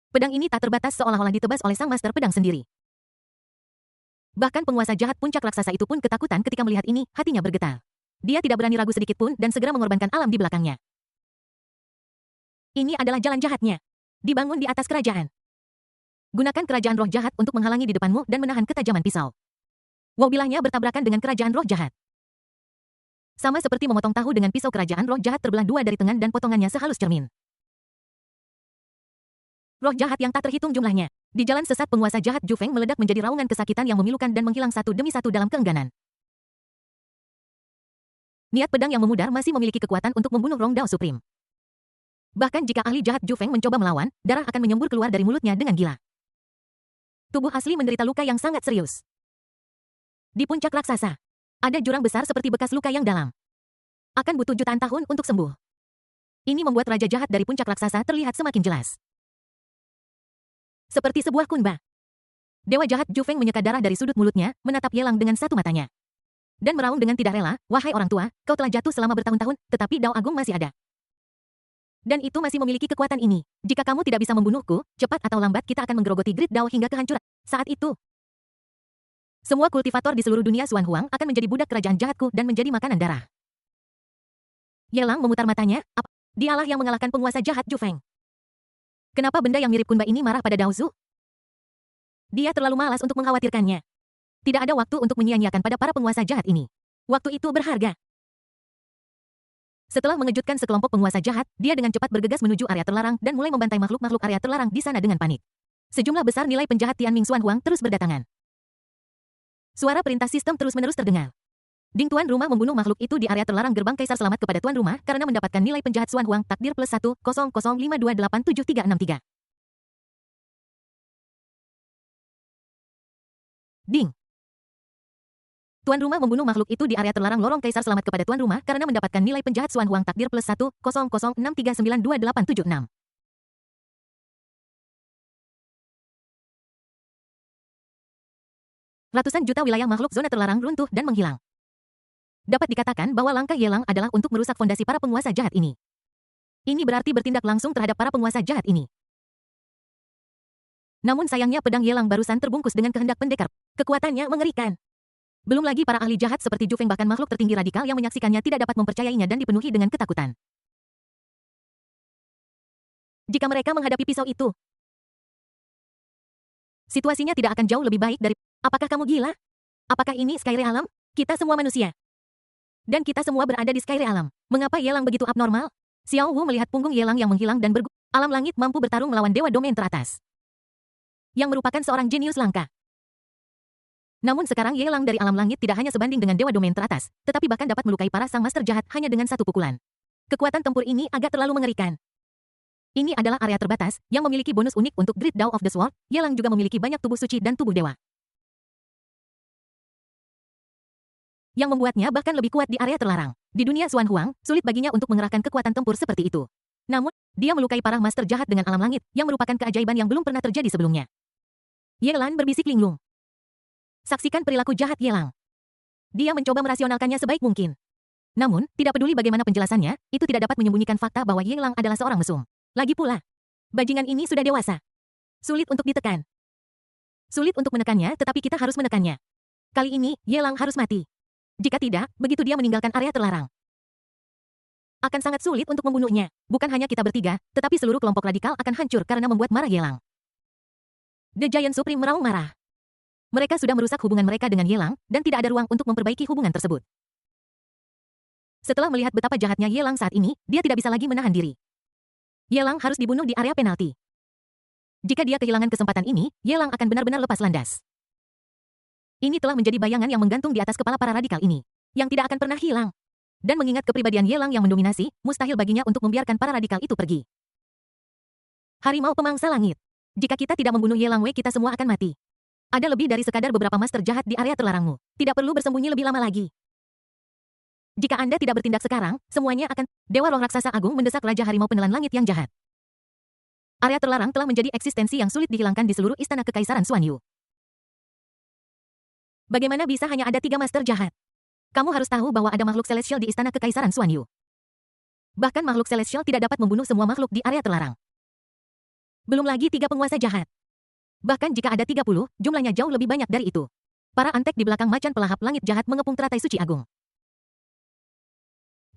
Pedang ini tak terbatas seolah-olah ditebas oleh sang master pedang sendiri. Bahkan penguasa jahat puncak raksasa itu pun ketakutan ketika melihat ini, hatinya bergetar. Dia tidak berani ragu sedikit pun dan segera mengorbankan alam di belakangnya. Ini adalah jalan jahatnya. Dibangun di atas kerajaan. Gunakan kerajaan roh jahat untuk menghalangi di depanmu dan menahan ketajaman pisau. Wow bilahnya bertabrakan dengan kerajaan roh jahat. Sama seperti memotong tahu dengan pisau, kerajaan roh jahat terbelah dua dari tengah dan potongannya sehalus cermin. Roh jahat yang tak terhitung jumlahnya. Di jalan sesat penguasa jahat Ju Feng meledak menjadi raungan kesakitan yang memilukan dan menghilang satu demi satu dalam keengganan. Niat pedang yang memudar masih memiliki kekuatan untuk membunuh Rong Dao Supreme. Bahkan jika ahli jahat Ju Feng mencoba melawan, darah akan menyembur keluar dari mulutnya dengan gila. Tubuh asli menderita luka yang sangat serius. Di puncak raksasa, ada jurang besar seperti bekas luka yang dalam. Akan butuh jutaan tahun untuk sembuh. Ini membuat raja jahat dari puncak raksasa terlihat semakin jelas. Seperti sebuah kunba. Dewa jahat Ju Feng menyeka darah dari sudut mulutnya, menatap Ye Lang dengan satu matanya. Dan meraung dengan tidak rela, "Wahai orang tua, kau telah jatuh selama bertahun-tahun, tetapi Dao Agung masih ada. Dan itu masih memiliki kekuatan ini. Jika kamu tidak bisa membunuhku, cepat atau lambat kita akan menggerogoti Grid Dao hingga kehancuran." Saat itu, semua kultivator di seluruh dunia Xuan Huang akan menjadi budak kerajaan jahatku dan menjadi makanan darah. Ye Lang memutar matanya, "Apa? Dialah yang mengalahkan penguasa jahat Ju Feng. Kenapa benda yang mirip kunba ini marah pada Dao Zu? Dia terlalu malas untuk mengkhawatirkannya. Tidak ada waktu untuk menyia-nyiakan pada para penguasa jahat ini. Waktu itu berharga." Setelah mengejutkan sekelompok penguasa jahat, dia dengan cepat bergegas menuju area terlarang dan mulai membantai makhluk-makhluk area terlarang di sana dengan panik. Sejumlah besar nilai penjahat Tianming Xuan Huang terus berdatangan. Suara perintah sistem terus-menerus terdengar. Ding tuan rumah membunuh makhluk itu di area terlarang. Gerbang kaisar selamat kepada tuan rumah karena mendapatkan nilai penjahat Xuan Huang takdir +1 0052877363. Ding. Tuan rumah membunuh makhluk itu di area terlarang lorong kaisar selamat kepada tuan rumah karena mendapatkan nilai penjahat Xuan Huang takdir +1 0063922876. Ratusan juta wilayah makhluk zona terlarang runtuh dan menghilang. Dapat dikatakan bahwa langkah Ye Lang adalah untuk merusak fondasi para penguasa jahat ini. Ini berarti bertindak langsung terhadap para penguasa jahat ini. Namun sayangnya pedang Ye Lang barusan terbungkus dengan kehendak pendekar. Kekuatannya mengerikan. Belum lagi para ahli jahat seperti Ju Feng, bahkan makhluk tertinggi radikal yang menyaksikannya tidak dapat mempercayainya dan dipenuhi dengan ketakutan. Jika mereka menghadapi pisau itu, situasinya tidak akan jauh lebih baik dari... Apakah kamu gila? Apakah ini Sky Realm? Kita semua manusia. Dan kita semua berada di Sky Realm. Mengapa Ye Lang begitu abnormal? Xiao Wu melihat punggung Ye Lang yang menghilang dan alam langit mampu bertarung melawan dewa domain teratas. Yang merupakan seorang jenius langka. Namun sekarang Ye Lang dari alam langit tidak hanya sebanding dengan dewa domain teratas, tetapi bahkan dapat melukai para sang master jahat hanya dengan satu pukulan. Kekuatan tempur ini agak terlalu mengerikan. Ini adalah area terbatas, yang memiliki bonus unik untuk Grid Dao of the Sword. Ye Lang juga memiliki banyak tubuh suci dan tubuh dewa, yang membuatnya bahkan lebih kuat di area terlarang. Di dunia Xuan Huang, sulit baginya untuk mengerahkan kekuatan tempur seperti itu. Namun, dia melukai para master jahat dengan alam langit, yang merupakan keajaiban yang belum pernah terjadi sebelumnya. Ye Lang berbisik linglung. Saksikan perilaku jahat Ye Lang. Dia mencoba merasionalkannya sebaik mungkin. Namun, tidak peduli bagaimana penjelasannya, itu tidak dapat menyembunyikan fakta bahwa Ye Lang adalah seorang mesum. Lagi pula, bajingan ini sudah dewasa. Sulit untuk ditekan. Sulit untuk menekannya, tetapi kita harus menekannya. Kali ini, Ye Lang harus mati. Jika tidak, begitu dia meninggalkan area terlarang, akan sangat sulit untuk membunuhnya. Bukan hanya kita bertiga, tetapi seluruh kelompok radikal akan hancur karena membuat marah Ye Lang. The Giant Supreme meraung marah. Mereka sudah merusak hubungan mereka dengan Ye Lang, dan tidak ada ruang untuk memperbaiki hubungan tersebut. Setelah melihat betapa jahatnya Ye Lang saat ini, dia tidak bisa lagi menahan diri. Ye Lang harus dibunuh di area penalti. Jika dia kehilangan kesempatan ini, Ye Lang akan benar-benar lepas landas. Ini telah menjadi bayangan yang menggantung di atas kepala para radikal ini, yang tidak akan pernah hilang. Dan mengingat kepribadian Ye Lang yang mendominasi, mustahil baginya untuk membiarkan para radikal itu pergi. Harimau pemangsa langit. Jika kita tidak membunuh Ye Lang Wei, kita semua akan mati. Ada lebih dari sekadar beberapa master jahat di area terlarangmu. Tidak perlu bersembunyi lebih lama lagi. Jika Anda tidak bertindak sekarang, semuanya akan... Dewa Roh Raksasa Agung mendesak Raja Harimau Penelan Langit yang jahat. Area terlarang telah menjadi eksistensi yang sulit dihilangkan di seluruh istana Kekaisaran Xuan Yu. Bagaimana bisa hanya ada 3 master jahat? Kamu harus tahu bahwa ada makhluk celestial di istana Kekaisaran Xuan Yu. Bahkan makhluk celestial tidak dapat membunuh semua makhluk di area terlarang. Belum lagi 3 penguasa jahat. Bahkan jika ada 30, jumlahnya jauh lebih banyak dari itu. Para antek di belakang macan pelahap langit jahat mengepung teratai suci agung.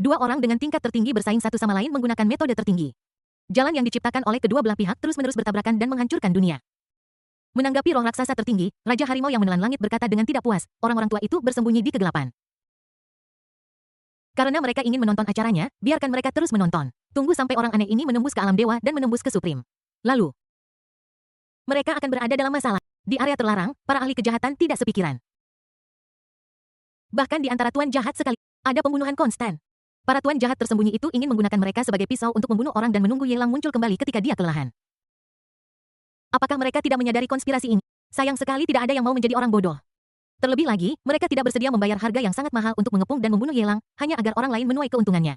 2 orang dengan tingkat tertinggi bersaing satu sama lain menggunakan metode tertinggi. Jalan yang diciptakan oleh kedua belah pihak terus-menerus bertabrakan dan menghancurkan dunia. Menanggapi roh raksasa tertinggi, Raja Harimau yang menelan langit berkata dengan tidak puas, orang-orang tua itu bersembunyi di kegelapan. Karena mereka ingin menonton acaranya, biarkan mereka terus menonton. Tunggu sampai orang aneh ini menembus ke alam dewa dan menembus ke Supreme. Lalu, mereka akan berada dalam masalah. Di area terlarang, para ahli kejahatan tidak sepikiran. Bahkan di antara tuan jahat sekali, ada pembunuhan konstan. Para tuan jahat tersembunyi itu ingin menggunakan mereka sebagai pisau untuk membunuh orang dan menunggu Yelang muncul kembali ketika dia kelelahan. Apakah mereka tidak menyadari konspirasi ini? Sayang sekali tidak ada yang mau menjadi orang bodoh. Terlebih lagi, mereka tidak bersedia membayar harga yang sangat mahal untuk mengepung dan membunuh Yelang, hanya agar orang lain menuai keuntungannya.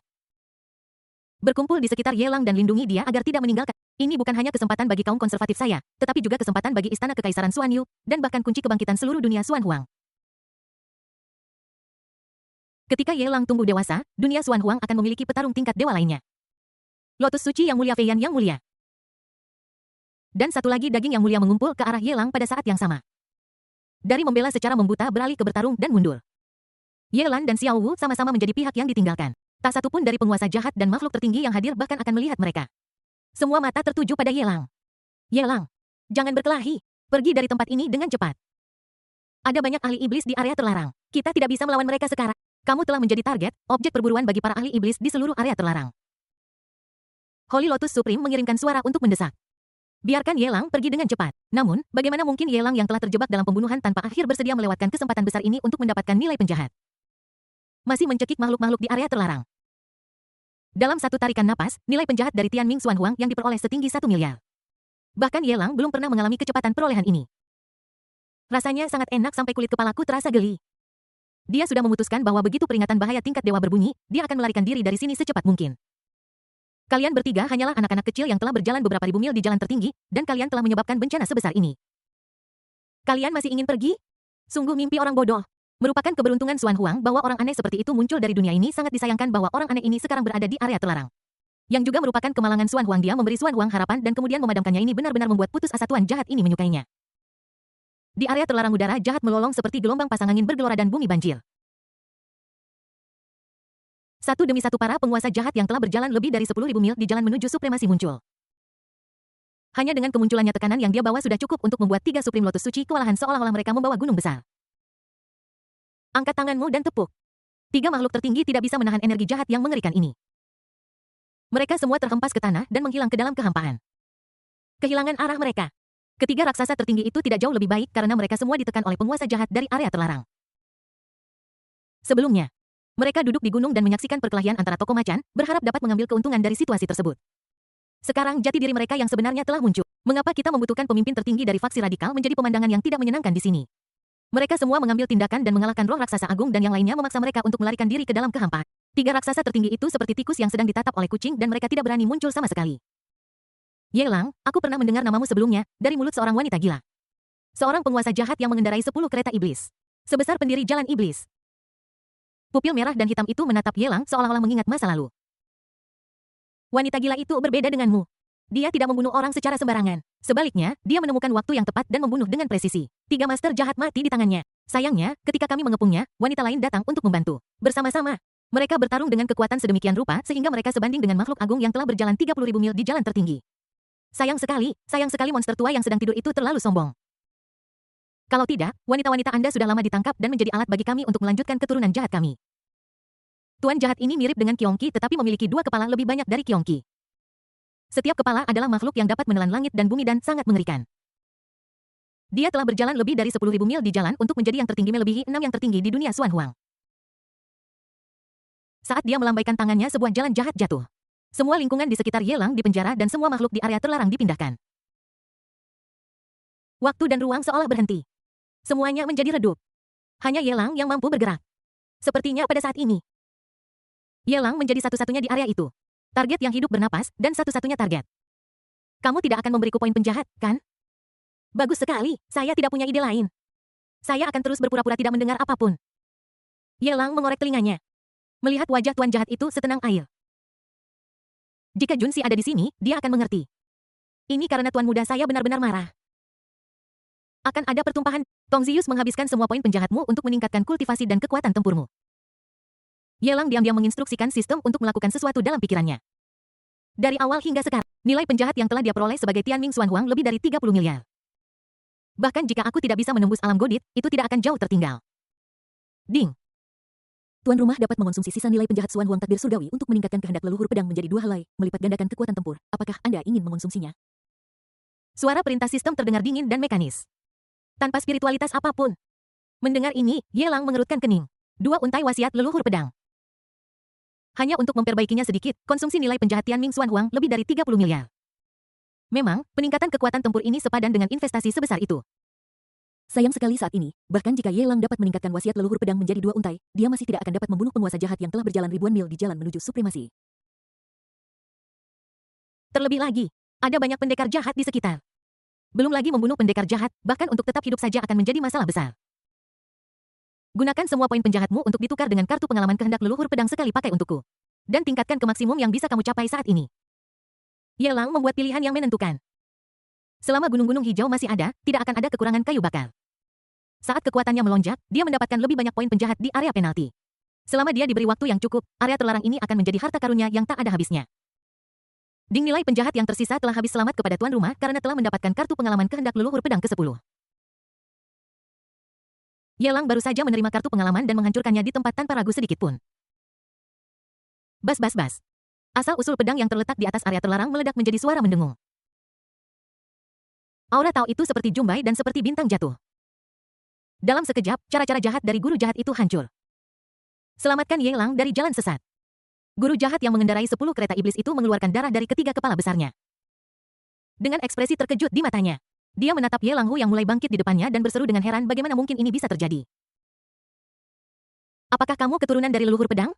Berkumpul di sekitar Yelang dan lindungi dia agar tidak meninggalkan. Ini bukan hanya kesempatan bagi kaum konservatif saya, tetapi juga kesempatan bagi istana kekaisaran Xuan Yu, dan bahkan kunci kebangkitan seluruh dunia Xuan Huang. Ketika Yelang tumbuh dewasa, dunia Xuan Huang akan memiliki petarung tingkat dewa lainnya. Lotus suci yang mulia Feiyan yang mulia. Dan satu lagi daging yang mulia mengumpul ke arah Yelang pada saat yang sama. Dari membela secara membuta beralih ke bertarung dan mundur. Yelan dan Xiao Wu sama-sama menjadi pihak yang ditinggalkan. Tak satu pun dari penguasa jahat dan makhluk tertinggi yang hadir bahkan akan melihat mereka. Semua mata tertuju pada Yelang. Yelang, jangan berkelahi. Pergi dari tempat ini dengan cepat. Ada banyak ahli iblis di area terlarang. Kita tidak bisa melawan mereka sekarang. Kamu telah menjadi target, objek perburuan bagi para ahli iblis di seluruh area terlarang. Holy Lotus Supreme mengirimkan suara untuk mendesak. Biarkan Yelang pergi dengan cepat. Namun, bagaimana mungkin Yelang yang telah terjebak dalam pembunuhan tanpa akhir bersedia melewatkan kesempatan besar ini untuk mendapatkan nilai penjahat? Masih mencekik makhluk-makhluk di area terlarang. Dalam satu tarikan napas, nilai penjahat dari Tianming Xuan Huang yang diperoleh setinggi 1 miliar. Bahkan Yelang belum pernah mengalami kecepatan perolehan ini. Rasanya sangat enak sampai kulit kepalaku terasa geli. Dia sudah memutuskan bahwa begitu peringatan bahaya tingkat dewa berbunyi, dia akan melarikan diri dari sini secepat mungkin. Kalian bertiga hanyalah anak-anak kecil yang telah berjalan beberapa ribu mil di jalan tertinggi, dan kalian telah menyebabkan bencana sebesar ini. Kalian masih ingin pergi? Sungguh mimpi orang bodoh. Merupakan keberuntungan Xuan Huang bahwa orang aneh seperti itu muncul dari dunia ini sangat disayangkan bahwa orang aneh ini sekarang berada di area terlarang. Yang juga merupakan kemalangan Xuan Huang dia memberi Xuan Huang harapan dan kemudian memadamkannya ini benar-benar membuat putus asa tuan jahat ini menyukainya. Di area terlarang udara jahat melolong seperti gelombang pasang angin bergelora dan bumi banjir. Satu demi satu para penguasa jahat yang telah berjalan lebih dari 10.000 mil di jalan menuju supremasi muncul. Hanya dengan kemunculannya tekanan yang dia bawa sudah cukup untuk membuat 3 Supreme Lotus Suci kewalahan seolah-olah mereka membawa gunung besar. Angkat tanganmu dan tepuk. 3 makhluk tertinggi tidak bisa menahan energi jahat yang mengerikan ini. Mereka semua terhempas ke tanah dan menghilang ke dalam kehampaan. Kehilangan arah mereka. Ketiga raksasa tertinggi itu tidak jauh lebih baik karena mereka semua ditekan oleh penguasa jahat dari area terlarang. Sebelumnya, mereka duduk di gunung dan menyaksikan perkelahian antara tokoh macan, berharap dapat mengambil keuntungan dari situasi tersebut. Sekarang jati diri mereka yang sebenarnya telah muncul. Mengapa kita membutuhkan pemimpin tertinggi dari faksi radikal menjadi pemandangan yang tidak menyenangkan di sini? Mereka semua mengambil tindakan dan mengalahkan roh raksasa agung dan yang lainnya memaksa mereka untuk melarikan diri ke dalam kehampaan. 3 raksasa tertinggi itu seperti tikus yang sedang ditatap oleh kucing dan mereka tidak berani muncul sama sekali. Yelang, aku pernah mendengar namamu sebelumnya, dari mulut seorang wanita gila. Seorang penguasa jahat yang mengendarai 10 kereta iblis. Sebesar pendiri jalan iblis. Pupil merah dan hitam itu menatap Yelang seolah-olah mengingat masa lalu. Wanita gila itu berbeda denganmu. Dia tidak membunuh orang secara sembarangan. Sebaliknya, dia menemukan waktu yang tepat dan membunuh dengan presisi. 3 master jahat mati di tangannya. Sayangnya, ketika kami mengepungnya, wanita lain datang untuk membantu. Bersama-sama, mereka bertarung dengan kekuatan sedemikian rupa sehingga mereka sebanding dengan makhluk agung yang telah berjalan 30.000 mil di jalan tertinggi. Sayang sekali monster tua yang sedang tidur itu terlalu sombong. Kalau tidak, wanita-wanita Anda sudah lama ditangkap dan menjadi alat bagi kami untuk melanjutkan keturunan jahat kami. Tuan jahat ini mirip dengan Kyongki tetapi memiliki 2 kepala lebih banyak dari Kyongki. Setiap kepala adalah makhluk yang dapat menelan langit dan bumi dan sangat mengerikan. Dia telah berjalan lebih dari 10.000 mil di jalan untuk menjadi yang tertinggi melebihi 6 yang tertinggi di dunia Xuan Huang. Saat dia melambaikan tangannya sebuah jalan jahat jatuh. Semua lingkungan di sekitar Yelang dipenjara dan semua makhluk di area terlarang dipindahkan. Waktu dan ruang seolah berhenti. Semuanya menjadi redup. Hanya Yelang yang mampu bergerak. Sepertinya pada saat ini, Yelang menjadi satu-satunya di area itu. Target yang hidup bernapas, dan satu-satunya target. Kamu tidak akan memberiku poin penjahat, kan? Bagus sekali, saya tidak punya ide lain. Saya akan terus berpura-pura tidak mendengar apapun. Yelang mengorek telinganya. Melihat wajah tuan jahat itu setenang air. Jika Junsi ada di sini, dia akan mengerti. Ini karena tuan muda saya benar-benar marah. Akan ada pertumpahan. Tongzius menghabiskan semua poin penjahatmu untuk meningkatkan kultivasi dan kekuatan tempurmu. Yelang diam-diam menginstruksikan sistem untuk melakukan sesuatu dalam pikirannya. Dari awal hingga sekarang, nilai penjahat yang telah dia peroleh sebagai Tianming Xuan Huang lebih dari 30 miliar. Bahkan jika aku tidak bisa menembus alam godit, itu tidak akan jauh tertinggal. Ding. Tuan rumah dapat mengonsumsi sisa nilai penjahat Suan Huang takdir surgawi untuk meningkatkan kehendak leluhur pedang menjadi 2 helai, melipat gandakan kekuatan tempur. Apakah Anda ingin mengonsumsinya? Suara perintah sistem terdengar dingin dan mekanis. Tanpa spiritualitas apapun. Mendengar ini, Yelang mengerutkan kening. 2 untai wasiat leluhur pedang. Hanya untuk memperbaikinya sedikit, konsumsi nilai penjahat Tianming Suan Huang lebih dari 30 miliar. Memang, peningkatan kekuatan tempur ini sepadan dengan investasi sebesar itu. Sayang sekali saat ini, bahkan jika Yelang dapat meningkatkan wasiat leluhur pedang menjadi 2 untai, dia masih tidak akan dapat membunuh penguasa jahat yang telah berjalan ribuan mil di jalan menuju supremasi. Terlebih lagi, ada banyak pendekar jahat di sekitar. Belum lagi membunuh pendekar jahat, bahkan untuk tetap hidup saja akan menjadi masalah besar. Gunakan semua poin penjahatmu untuk ditukar dengan kartu pengalaman kehendak leluhur pedang sekali pakai untukku. Dan tingkatkan ke maksimum yang bisa kamu capai saat ini. Yelang membuat pilihan yang menentukan. Selama gunung-gunung hijau masih ada, tidak akan ada kekurangan kayu bakar. Saat kekuatannya melonjak, dia mendapatkan lebih banyak poin penjahat di area penalti. Selama dia diberi waktu yang cukup, area terlarang ini akan menjadi harta karunia yang tak ada habisnya. Ding nilai penjahat yang tersisa telah habis selamat kepada tuan rumah karena telah mendapatkan kartu pengalaman kehendak leluhur pedang ke-10. Yelang baru saja menerima kartu pengalaman dan menghancurkannya di tempat tanpa ragu sedikit pun. Bas bas bas. Asal-usul pedang yang terletak di atas area terlarang meledak menjadi suara mendengung. Aura Tao itu seperti jumbai dan seperti bintang jatuh. Dalam sekejap, cara-cara jahat dari guru jahat itu hancur. Selamatkan Yelang dari jalan sesat. Guru jahat yang mengendarai 10 kereta iblis itu mengeluarkan darah dari ketiga kepala besarnya. Dengan ekspresi terkejut di matanya, dia menatap Ye Langhu yang mulai bangkit di depannya dan berseru dengan heran bagaimana mungkin ini bisa terjadi. Apakah kamu keturunan dari leluhur pedang?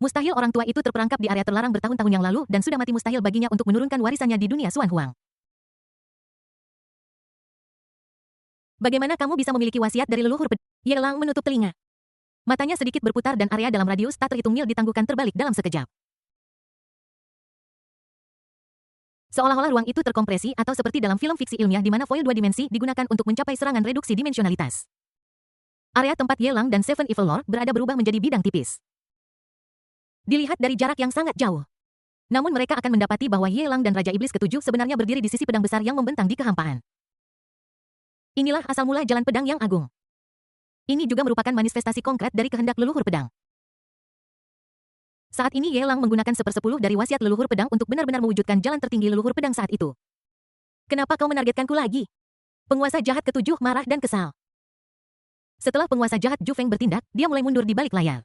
Mustahil orang tua itu terperangkap di area terlarang bertahun-tahun yang lalu dan sudah mati mustahil baginya untuk menurunkan warisannya di dunia Suan Huang. Bagaimana kamu bisa memiliki wasiat dari leluhur pedang? Ye Lang menutup telinga. Matanya sedikit berputar dan area dalam radius tak terhitung mil ditangguhkan terbalik dalam sekejap. Seolah-olah ruang itu terkompresi atau seperti dalam film fiksi ilmiah di mana foil 2 dimensi digunakan untuk mencapai serangan reduksi dimensionalitas. Area tempat Ye Lang dan Seven Evil Lord berada berubah menjadi bidang tipis. Dilihat dari jarak yang sangat jauh. Namun mereka akan mendapati bahwa Ye Lang dan Raja Iblis ke-7 sebenarnya berdiri di sisi pedang besar yang membentang di kehampaan. Inilah asal mula jalan pedang yang agung. Ini juga merupakan manifestasi konkret dari kehendak leluhur pedang. Saat ini Ye Lang menggunakan 1/10 dari wasiat leluhur pedang untuk benar-benar mewujudkan jalan tertinggi leluhur pedang saat itu. Kenapa kau menargetkanku lagi? Penguasa jahat ke-7 marah dan kesal. Setelah penguasa jahat Ju Feng bertindak, dia mulai mundur di balik layar.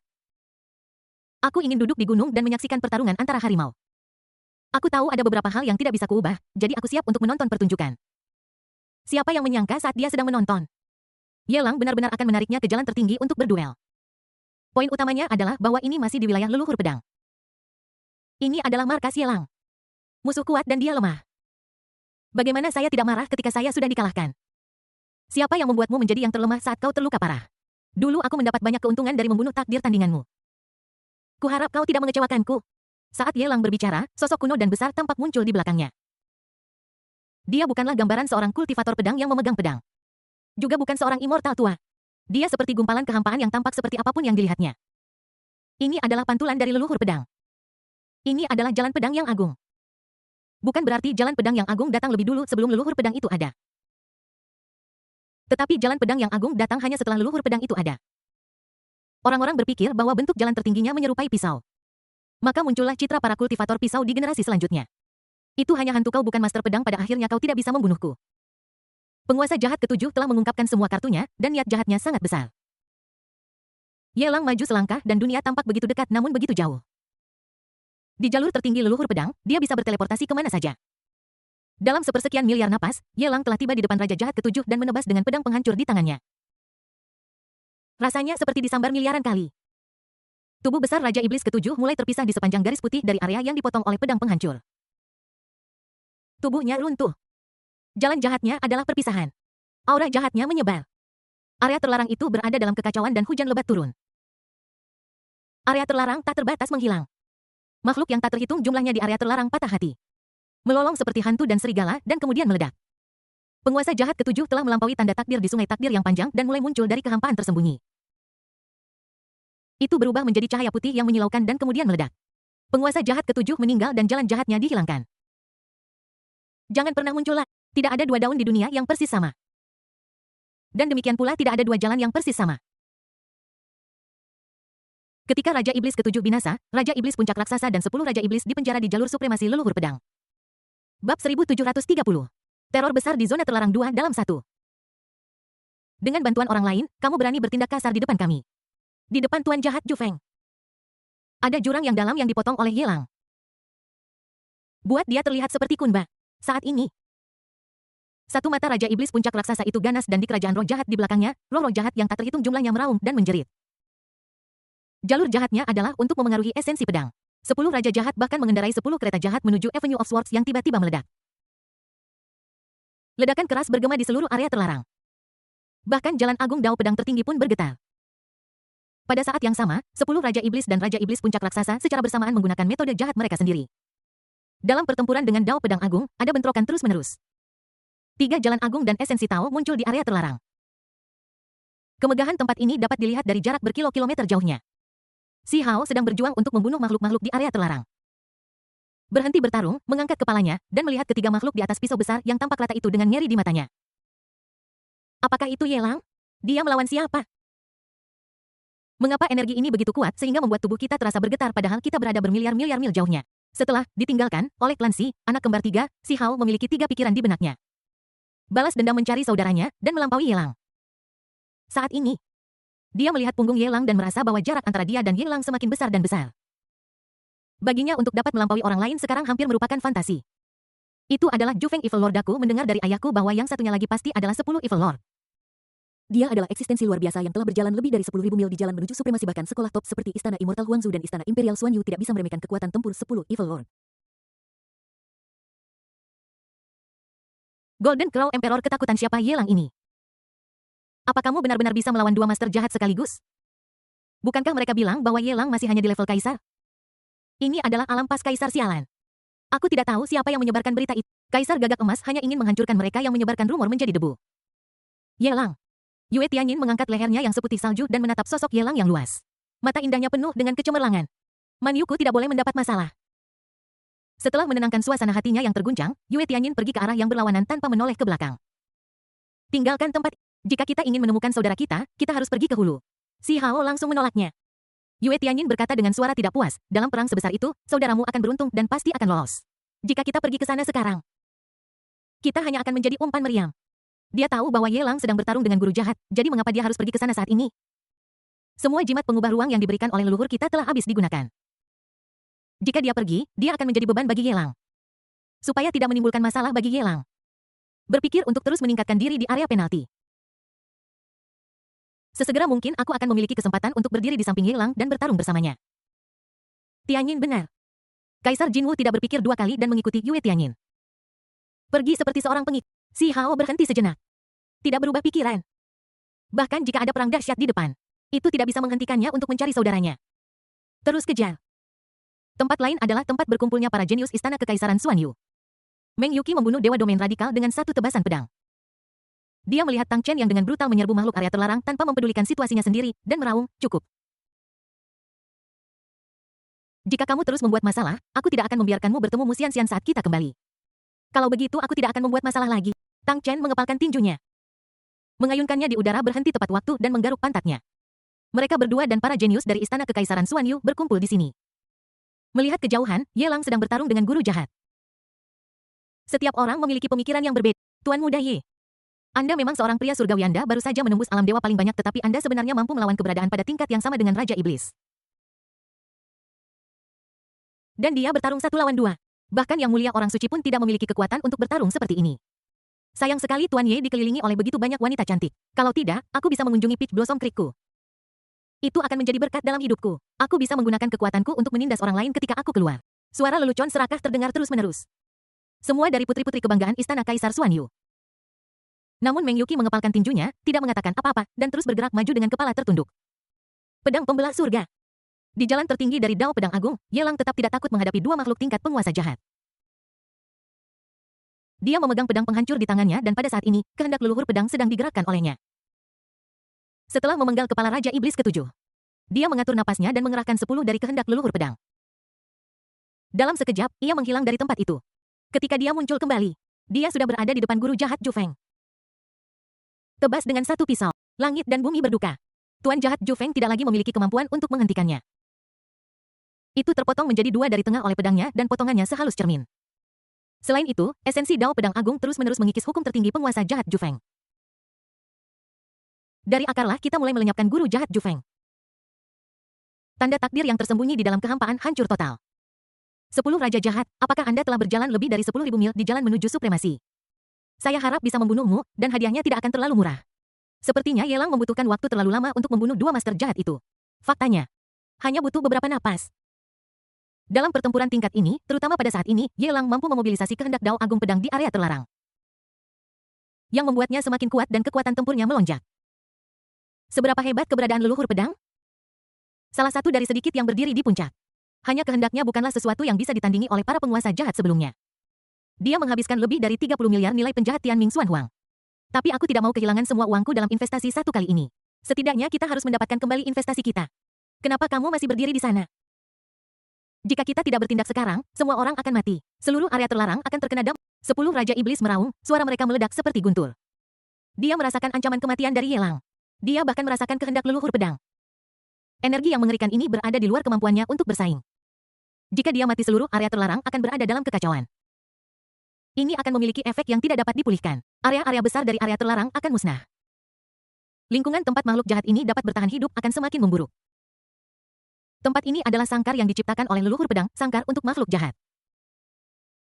Aku ingin duduk di gunung dan menyaksikan pertarungan antara harimau. Aku tahu ada beberapa hal yang tidak bisa kuubah, jadi aku siap untuk menonton pertunjukan. Siapa yang menyangka saat dia sedang menonton? Ye Lang benar-benar akan menariknya ke jalan tertinggi untuk berduel. Poin utamanya adalah bahwa ini masih di wilayah leluhur pedang. Ini adalah markas Ye Lang. Musuh kuat dan dia lemah. Bagaimana saya tidak marah ketika saya sudah dikalahkan? Siapa yang membuatmu menjadi yang terlemah saat kau terluka parah? Dulu aku mendapat banyak keuntungan dari membunuh takdir tandinganmu. Kuharap kau tidak mengecewakanku. Saat Ye Lang berbicara, sosok kuno dan besar tampak muncul di belakangnya. Dia bukanlah gambaran seorang kultivator pedang yang memegang pedang. Juga bukan seorang immortal tua. Dia seperti gumpalan kehampaan yang tampak seperti apapun yang dilihatnya. Ini adalah pantulan dari leluhur pedang. Ini adalah jalan pedang yang agung. Bukan berarti jalan pedang yang agung datang lebih dulu sebelum leluhur pedang itu ada. Tetapi jalan pedang yang agung datang hanya setelah leluhur pedang itu ada. Orang-orang berpikir bahwa bentuk jalan tertingginya menyerupai pisau. Maka muncullah citra para kultivator pisau di generasi selanjutnya. Itu hanya hantu kau bukan master pedang pada akhirnya kau tidak bisa membunuhku. Penguasa jahat ke-7 telah mengungkapkan semua kartunya, dan niat jahatnya sangat besar. Ye Lang maju selangkah dan dunia tampak begitu dekat namun begitu jauh. Di jalur tertinggi leluhur pedang, dia bisa berteleportasi kemana saja. Dalam sepersekian miliar napas, Ye Lang telah tiba di depan Raja Jahat ke-7 dan menebas dengan pedang penghancur di tangannya. Rasanya seperti disambar miliaran kali. Tubuh besar Raja Iblis ke-7 mulai terpisah di sepanjang garis putih dari area yang dipotong oleh pedang penghancur. Tubuhnya runtuh. Jalan jahatnya adalah perpisahan. Aura jahatnya menyebar. Area terlarang itu berada dalam kekacauan dan hujan lebat turun. Area terlarang tak terbatas menghilang. Makhluk yang tak terhitung jumlahnya di area terlarang patah hati. Melolong seperti hantu dan serigala dan kemudian meledak. Penguasa jahat ke-7 telah melampaui tanda takdir di sungai takdir yang panjang dan mulai muncul dari kehampaan tersembunyi. Itu berubah menjadi cahaya putih yang menyilaukan dan kemudian meledak. Penguasa jahat ke-7 meninggal dan jalan jahatnya dihilangkan. Jangan pernah muncul lagi. Tidak ada 2 daun di dunia yang persis sama. Dan demikian pula tidak ada dua jalan yang persis sama. Ketika Raja Iblis ke-7 binasa, Raja Iblis Puncak Raksasa dan 10 Raja Iblis dipenjara di jalur supremasi leluhur pedang. Bab 1730. Teror besar di zona terlarang 2 dalam 1. Dengan bantuan orang lain, kamu berani bertindak kasar di depan kami. Di depan Tuan Jahat Ju Feng. Ada jurang yang dalam yang dipotong oleh Ye Lang. Buat dia terlihat seperti Kunba. Saat ini, satu mata Raja Iblis Puncak Raksasa itu ganas dan di kerajaan roh jahat di belakangnya, roh jahat yang tak terhitung jumlahnya meraung dan menjerit. Jalur jahatnya adalah untuk memengaruhi esensi pedang. 10 Raja Jahat bahkan mengendarai 10 kereta jahat menuju Avenue of Swords yang tiba-tiba meledak. Ledakan keras bergema di seluruh area terlarang. Bahkan jalan agung Dao Pedang tertinggi pun bergetar. Pada saat yang sama, 10 Raja Iblis dan Raja Iblis Puncak Raksasa secara bersamaan menggunakan metode jahat mereka sendiri. Dalam pertempuran dengan Dao Pedang Agung, ada bentrokan terus-menerus. 3 jalan agung dan esensi Tao muncul di area terlarang. Kemegahan tempat ini dapat dilihat dari jarak berkilo-kilometer jauhnya. Si Hao sedang berjuang untuk membunuh makhluk-makhluk di area terlarang. Berhenti bertarung, mengangkat kepalanya, dan melihat ketiga makhluk di atas pisau besar yang tampak rata itu dengan nyeri di matanya. Apakah itu Ye Lang? Dia melawan siapa? Mengapa energi ini begitu kuat sehingga membuat tubuh kita terasa bergetar padahal kita berada bermiliar-miliar mil jauhnya? Setelah ditinggalkan oleh Clancy, anak kembar 3, si Hao memiliki 3 pikiran di benaknya. Balas dendam mencari saudaranya, dan melampaui Ye Lang. Saat ini, dia melihat punggung Ye Lang dan merasa bahwa jarak antara dia dan Ye Lang semakin besar dan besar. Baginya untuk dapat melampaui orang lain sekarang hampir merupakan fantasi. Itu adalah Ju Feng Evil Lord. Aku mendengar dari ayahku bahwa yang satunya lagi pasti adalah 10 Evil Lord. Dia adalah eksistensi luar biasa yang telah berjalan lebih dari 10.000 mil di jalan menuju supremasi, bahkan sekolah top seperti Istana Immortal Huangzu dan Istana Imperial Xuan Yu tidak bisa meremehkan kekuatan tempur 10 Evil Lord. Golden Crow Emperor, ketakutan siapa Ye Lang ini? Apa kamu benar-benar bisa melawan 2 master jahat sekaligus? Bukankah mereka bilang bahwa Ye Lang masih hanya di level kaisar? Ini adalah alam pas kaisar sialan. Aku tidak tahu siapa yang menyebarkan berita itu. Kaisar Gagak Emas hanya ingin menghancurkan mereka yang menyebarkan rumor menjadi debu. Ye Lang. Yue Tianyin mengangkat lehernya yang seputih salju dan menatap sosok Ye Lang yang luas. Mata indahnya penuh dengan kecemerlangan. Man Yuku tidak boleh mendapat masalah. Setelah menenangkan suasana hatinya yang terguncang, Yue Tianyin pergi ke arah yang berlawanan tanpa menoleh ke belakang. Tinggalkan tempat. Jika kita ingin menemukan saudara kita harus pergi ke hulu. Si Hao langsung menolaknya. Yue Tianyin berkata dengan suara tidak puas, dalam perang sebesar itu, saudaramu akan beruntung dan pasti akan lolos. Jika kita pergi ke sana sekarang, kita hanya akan menjadi umpan meriam. Dia tahu bahwa Ye Lang sedang bertarung dengan guru jahat, jadi mengapa dia harus pergi ke sana saat ini? Semua jimat pengubah ruang yang diberikan oleh leluhur kita telah habis digunakan. Jika dia pergi, dia akan menjadi beban bagi Ye Lang. Supaya tidak menimbulkan masalah bagi Ye Lang, berpikir untuk terus meningkatkan diri di area penalti. Sesegera mungkin aku akan memiliki kesempatan untuk berdiri di samping Ye Lang dan bertarung bersamanya. Tianyin benar. Kaisar Jinwu tidak berpikir 2 kali dan mengikuti Yue Tianyin. Pergi seperti seorang pengikut. Si Hao berhenti sejenak. Tidak berubah pikiran. Bahkan jika ada perang dahsyat di depan, itu tidak bisa menghentikannya untuk mencari saudaranya. Terus kejar. Tempat lain adalah tempat berkumpulnya para jenius Istana Kekaisaran Xuan Yu. Meng Yuqi membunuh Dewa Domain Radikal dengan 1 tebasan pedang. Dia melihat Tang Chen yang dengan brutal menyerbu makhluk area terlarang tanpa mempedulikan situasinya sendiri, dan meraung, cukup. Jika kamu terus membuat masalah, aku tidak akan membiarkanmu bertemu Mu Xianxian saat kita kembali. Kalau begitu aku tidak akan membuat masalah lagi. Tang Chen mengepalkan tinjunya. Mengayunkannya di udara berhenti tepat waktu dan menggaruk pantatnya. Mereka berdua dan para jenius dari Istana Kekaisaran Xuan Yu berkumpul di sini. Melihat kejauhan, Ye Lang sedang bertarung dengan guru jahat. Setiap orang memiliki pemikiran yang berbeda. Tuan Muda Ye. Anda memang seorang pria surgawi. Anda baru saja menembus alam dewa paling banyak, tetapi Anda sebenarnya mampu melawan keberadaan pada tingkat yang sama dengan Raja Iblis. Dan dia bertarung 1 lawan 2. Bahkan yang mulia orang suci pun tidak memiliki kekuatan untuk bertarung seperti ini. Sayang sekali Tuan Ye dikelilingi oleh begitu banyak wanita cantik. Kalau tidak, aku bisa mengunjungi Peach Blossom Creekku. Itu akan menjadi berkat dalam hidupku. Aku bisa menggunakan kekuatanku untuk menindas orang lain ketika aku keluar. Suara lelucon serakah terdengar terus-menerus. Semua dari putri-putri kebanggaan Istana Kaisar Xuan Yu. Namun Meng Yuqi mengepalkan tinjunya, tidak mengatakan apa-apa, dan terus bergerak maju dengan kepala tertunduk. Pedang Pembelah Surga. Di jalan tertinggi dari Dao Pedang Agung, Ye Lang tetap tidak takut menghadapi 2 makhluk tingkat penguasa jahat. Dia memegang pedang penghancur di tangannya dan pada saat ini, kehendak leluhur pedang sedang digerakkan olehnya. Setelah memenggal kepala Raja Iblis ke-7, dia mengatur napasnya dan mengerahkan 10 dari kehendak leluhur pedang. Dalam sekejap, ia menghilang dari tempat itu. Ketika dia muncul kembali, dia sudah berada di depan guru jahat Ju Feng. Tebas dengan satu pisau. Langit dan bumi berduka. Tuan jahat Zhu Feng tidak lagi memiliki kemampuan untuk menghentikannya. Itu terpotong menjadi dua dari tengah oleh pedangnya dan potongannya sehalus cermin. Selain itu, esensi Dao Pedang Agung terus-menerus mengikis hukum tertinggi penguasa jahat Zhu Feng. Dari akarlah kita mulai melenyapkan guru jahat Zhu Feng. Tanda takdir yang tersembunyi di dalam kehampaan hancur total. 10 Raja Jahat, apakah Anda telah berjalan lebih dari 10.000 mil di jalan menuju supremasi? Saya harap bisa membunuhmu, dan hadiahnya tidak akan terlalu murah. Sepertinya Yelang membutuhkan waktu terlalu lama untuk membunuh dua master jahat itu. Faktanya, hanya butuh beberapa napas. Dalam pertempuran tingkat ini, terutama pada saat ini, Yelang mampu memobilisasi kehendak Dao Agung Pedang di area terlarang. Yang membuatnya semakin kuat dan kekuatan tempurnya melonjak. Seberapa hebat keberadaan leluhur pedang? Salah satu dari sedikit yang berdiri di puncak. Hanya kehendaknya bukanlah sesuatu yang bisa ditandingi oleh para penguasa jahat sebelumnya. Dia menghabiskan lebih dari 30 miliar nilai penjahat Tianming Xuan Huang. Tapi aku tidak mau kehilangan semua uangku dalam investasi satu kali ini. Setidaknya kita harus mendapatkan kembali investasi kita. Kenapa kamu masih berdiri di sana? Jika kita tidak bertindak sekarang, semua orang akan mati. Seluruh area terlarang akan terkena dampak. 10 Raja Iblis meraung, suara mereka meledak seperti guntur. Dia merasakan ancaman kematian dari Yelang. Dia bahkan merasakan kehendak leluhur pedang. Energi yang mengerikan ini berada di luar kemampuannya untuk bersaing. Jika dia mati, seluruh area terlarang akan berada dalam kekacauan. Ini akan memiliki efek yang tidak dapat dipulihkan. Area-area besar dari area terlarang akan musnah. Lingkungan tempat makhluk jahat ini dapat bertahan hidup akan semakin memburuk. Tempat ini adalah sangkar yang diciptakan oleh leluhur pedang, sangkar untuk makhluk jahat.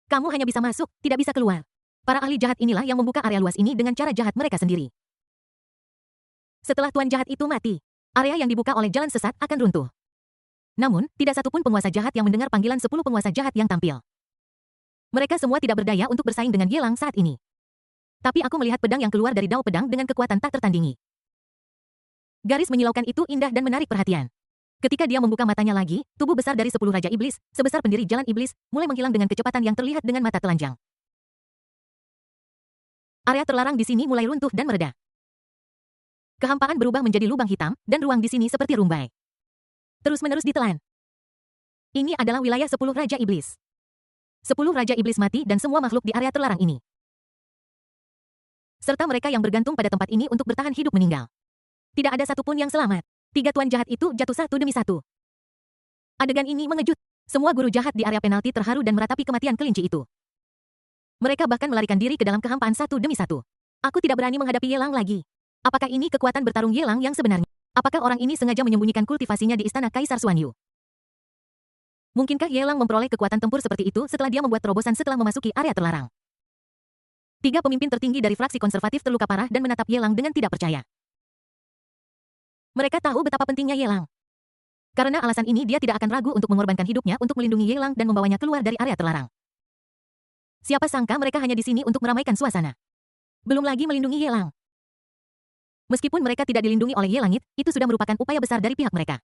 Kamu hanya bisa masuk, tidak bisa keluar. Para ahli jahat inilah yang membuka area luas ini dengan cara jahat mereka sendiri. Setelah tuan jahat itu mati, area yang dibuka oleh jalan sesat akan runtuh. Namun, tidak satupun penguasa jahat yang mendengar panggilan 10 penguasa jahat yang tampil. Mereka semua tidak berdaya untuk bersaing dengan Yelang saat ini. Tapi aku melihat pedang yang keluar dari Dao Pedang dengan kekuatan tak tertandingi. Garis menyilaukan itu indah dan menarik perhatian. Ketika dia membuka matanya lagi, tubuh besar dari 10 Raja Iblis, sebesar pendiri Jalan Iblis, mulai menghilang dengan kecepatan yang terlihat dengan mata telanjang. Area terlarang di sini mulai runtuh dan mereda. Kehampaan berubah menjadi lubang hitam, dan ruang di sini seperti rumbai. Terus-menerus ditelan. Ini adalah wilayah 10 Raja Iblis. 10 Raja Iblis mati dan semua makhluk di area terlarang ini. Serta mereka yang bergantung pada tempat ini untuk bertahan hidup meninggal. Tidak ada satupun yang selamat. 3 tuan jahat itu jatuh satu demi satu. Adegan ini mengejut. Semua guru jahat di area penalti terharu dan meratapi kematian kelinci itu. Mereka bahkan melarikan diri ke dalam kehampaan satu demi satu. Aku tidak berani menghadapi Yelang lagi. Apakah ini kekuatan bertarung Yelang yang sebenarnya? Apakah orang ini sengaja menyembunyikan kultivasinya di istana Kaisar Xuanyu? Mungkinkah Yelang memperoleh kekuatan tempur seperti itu setelah dia membuat terobosan setelah memasuki area terlarang? 3 pemimpin tertinggi dari fraksi konservatif terluka parah dan menatap Yelang dengan tidak percaya. Mereka tahu betapa pentingnya Yelang. Karena alasan ini dia tidak akan ragu untuk mengorbankan hidupnya untuk melindungi Yelang dan membawanya keluar dari area terlarang. Siapa sangka mereka hanya di sini untuk meramaikan suasana. Belum lagi melindungi Yelang. Meskipun mereka tidak dilindungi oleh Yelangit, itu sudah merupakan upaya besar dari pihak mereka.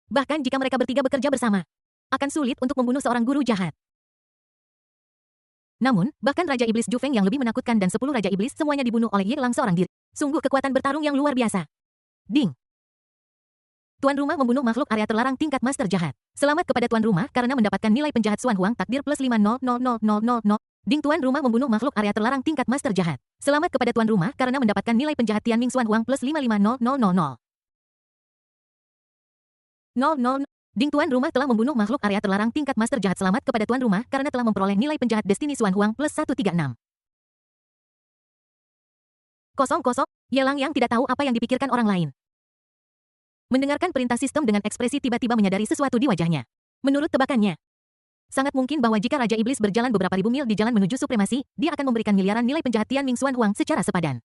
Bahkan jika mereka bertiga bekerja bersama, akan sulit untuk membunuh seorang guru jahat. Namun, bahkan Raja Iblis Zhu Feng yang lebih menakutkan dan 10 Raja Iblis semuanya dibunuh oleh Yelang seorang diri. Sungguh kekuatan bertarung yang luar biasa. Ding! Tuan rumah membunuh makhluk area terlarang tingkat master jahat. Selamat kepada tuan rumah karena mendapatkan nilai penjahat Xuan Huang takdir plus 5000000. Ding, tuan rumah membunuh makhluk area terlarang tingkat master jahat. Selamat kepada tuan rumah karena mendapatkan nilai penjahat Tianming Xuan Huang plus 5500000. Ding, tuan rumah telah membunuh makhluk area terlarang tingkat master jahat. Selamat kepada tuan rumah karena telah memperoleh nilai penjahat Destiny Xuan Huang plus 136. Kosong. Yelang yang tidak tahu apa yang dipikirkan orang lain. Mendengarkan perintah sistem dengan ekspresi tiba-tiba menyadari sesuatu di wajahnya. Menurut tebakannya, sangat mungkin bahwa jika Raja Iblis berjalan beberapa ribu mil di jalan menuju supremasi, dia akan memberikan miliaran nilai penjahat Tianming Xuan Huang secara sepadan.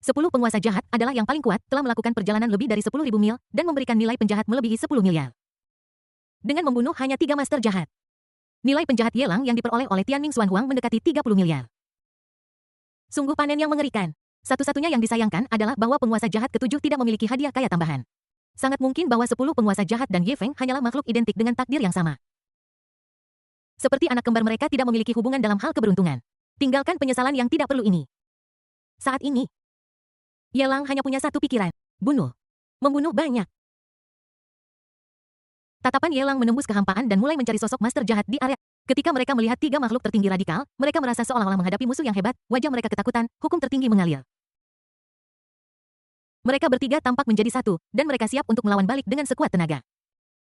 10 penguasa jahat adalah yang paling kuat, telah melakukan perjalanan lebih dari 10.000 mil, dan memberikan nilai penjahat melebihi 10 miliar. Dengan membunuh hanya 3 master jahat. Nilai penjahat Yelang yang diperoleh oleh Tianming Xuan Huang mendekati 30 miliar. Sungguh panen yang mengerikan. Satu-satunya yang disayangkan adalah bahwa penguasa jahat ketujuh tidak memiliki hadiah kaya tambahan. Sangat mungkin bahwa 10 penguasa jahat dan Ye Feng hanyalah makhluk identik dengan takdir yang sama. Seperti anak kembar mereka tidak memiliki hubungan dalam hal keberuntungan. Tinggalkan penyesalan yang tidak perlu ini. Saat ini, Yelang hanya punya satu pikiran. Bunuh. Membunuh banyak. Tatapan Yelang menembus kehampaan dan mulai mencari sosok master jahat di area. Ketika mereka melihat tiga makhluk tertinggi radikal, mereka merasa seolah-olah menghadapi musuh yang hebat, wajah mereka ketakutan, hukum tertinggi mengalir. Mereka bertiga tampak menjadi satu, dan mereka siap untuk melawan balik dengan sekuat tenaga.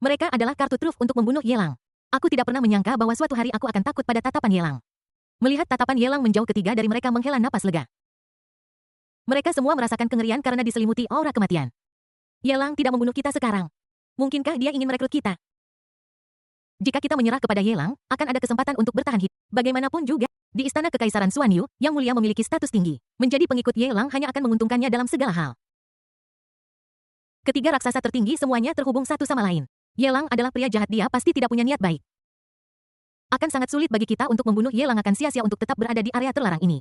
Mereka adalah kartu truf untuk membunuh Yelang. Aku tidak pernah menyangka bahwa suatu hari aku akan takut pada tatapan Yelang. Melihat tatapan Yelang menjauh, ketiga dari mereka menghela napas lega. Mereka semua merasakan kengerian karena diselimuti aura kematian. Yelang tidak membunuh kita sekarang. Mungkinkah dia ingin merekrut kita? Jika kita menyerah kepada Yelang, akan ada kesempatan untuk bertahan hidup. Bagaimanapun juga, di Istana Kekaisaran Xuanyu, Yang Mulia memiliki status tinggi. Menjadi pengikut Yelang hanya akan menguntungkannya dalam segala hal. Ketiga raksasa tertinggi semuanya terhubung satu sama lain. Yelang adalah pria jahat, dia pasti tidak punya niat baik. Akan sangat sulit bagi kita untuk membunuh Yelang, akan sia-sia untuk tetap berada di area terlarang ini.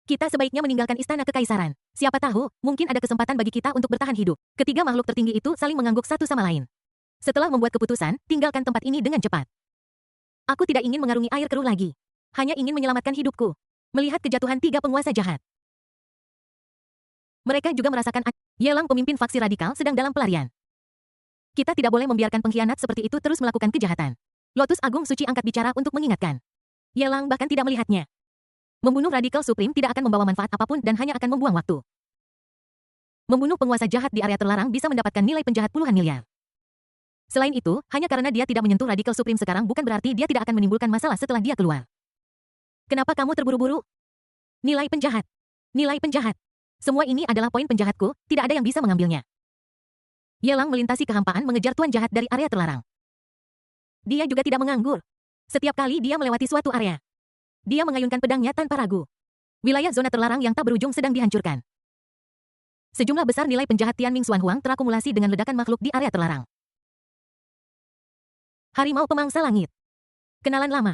Kita sebaiknya meninggalkan Istana Kekaisaran. Siapa tahu, mungkin ada kesempatan bagi kita untuk bertahan hidup. Ketiga makhluk tertinggi itu saling mengangguk satu sama lain. Setelah membuat keputusan, tinggalkan tempat ini dengan cepat. Aku tidak ingin mengarungi air keruh lagi. Hanya ingin menyelamatkan hidupku. Melihat kejatuhan tiga penguasa jahat. Mereka juga merasakan Yelang, pemimpin faksi radikal, sedang dalam pelarian. Kita tidak boleh membiarkan pengkhianat seperti itu terus melakukan kejahatan. Lotus Agung Suci angkat bicara untuk mengingatkan. Yelang bahkan tidak melihatnya. Membunuh radikal Supreme tidak akan membawa manfaat apapun dan hanya akan membuang waktu. Membunuh penguasa jahat di area terlarang bisa mendapatkan nilai penjahat puluhan miliar. Selain itu, hanya karena dia tidak menyentuh radikal Supreme sekarang bukan berarti dia tidak akan menimbulkan masalah setelah dia keluar. Kenapa kamu terburu-buru? Nilai penjahat. Nilai penjahat. Semua ini adalah poin penjahatku, tidak ada yang bisa mengambilnya. Yelang melintasi kehampaan mengejar tuan jahat dari area terlarang. Dia juga tidak menganggur. Setiap kali dia melewati suatu area, dia mengayunkan pedangnya tanpa ragu. Wilayah zona terlarang yang tak berujung sedang dihancurkan. Sejumlah besar nilai penjahat Tianming Xuanhuang terakumulasi dengan ledakan makhluk di area terlarang. Harimau pemangsa langit. Kenalan lama.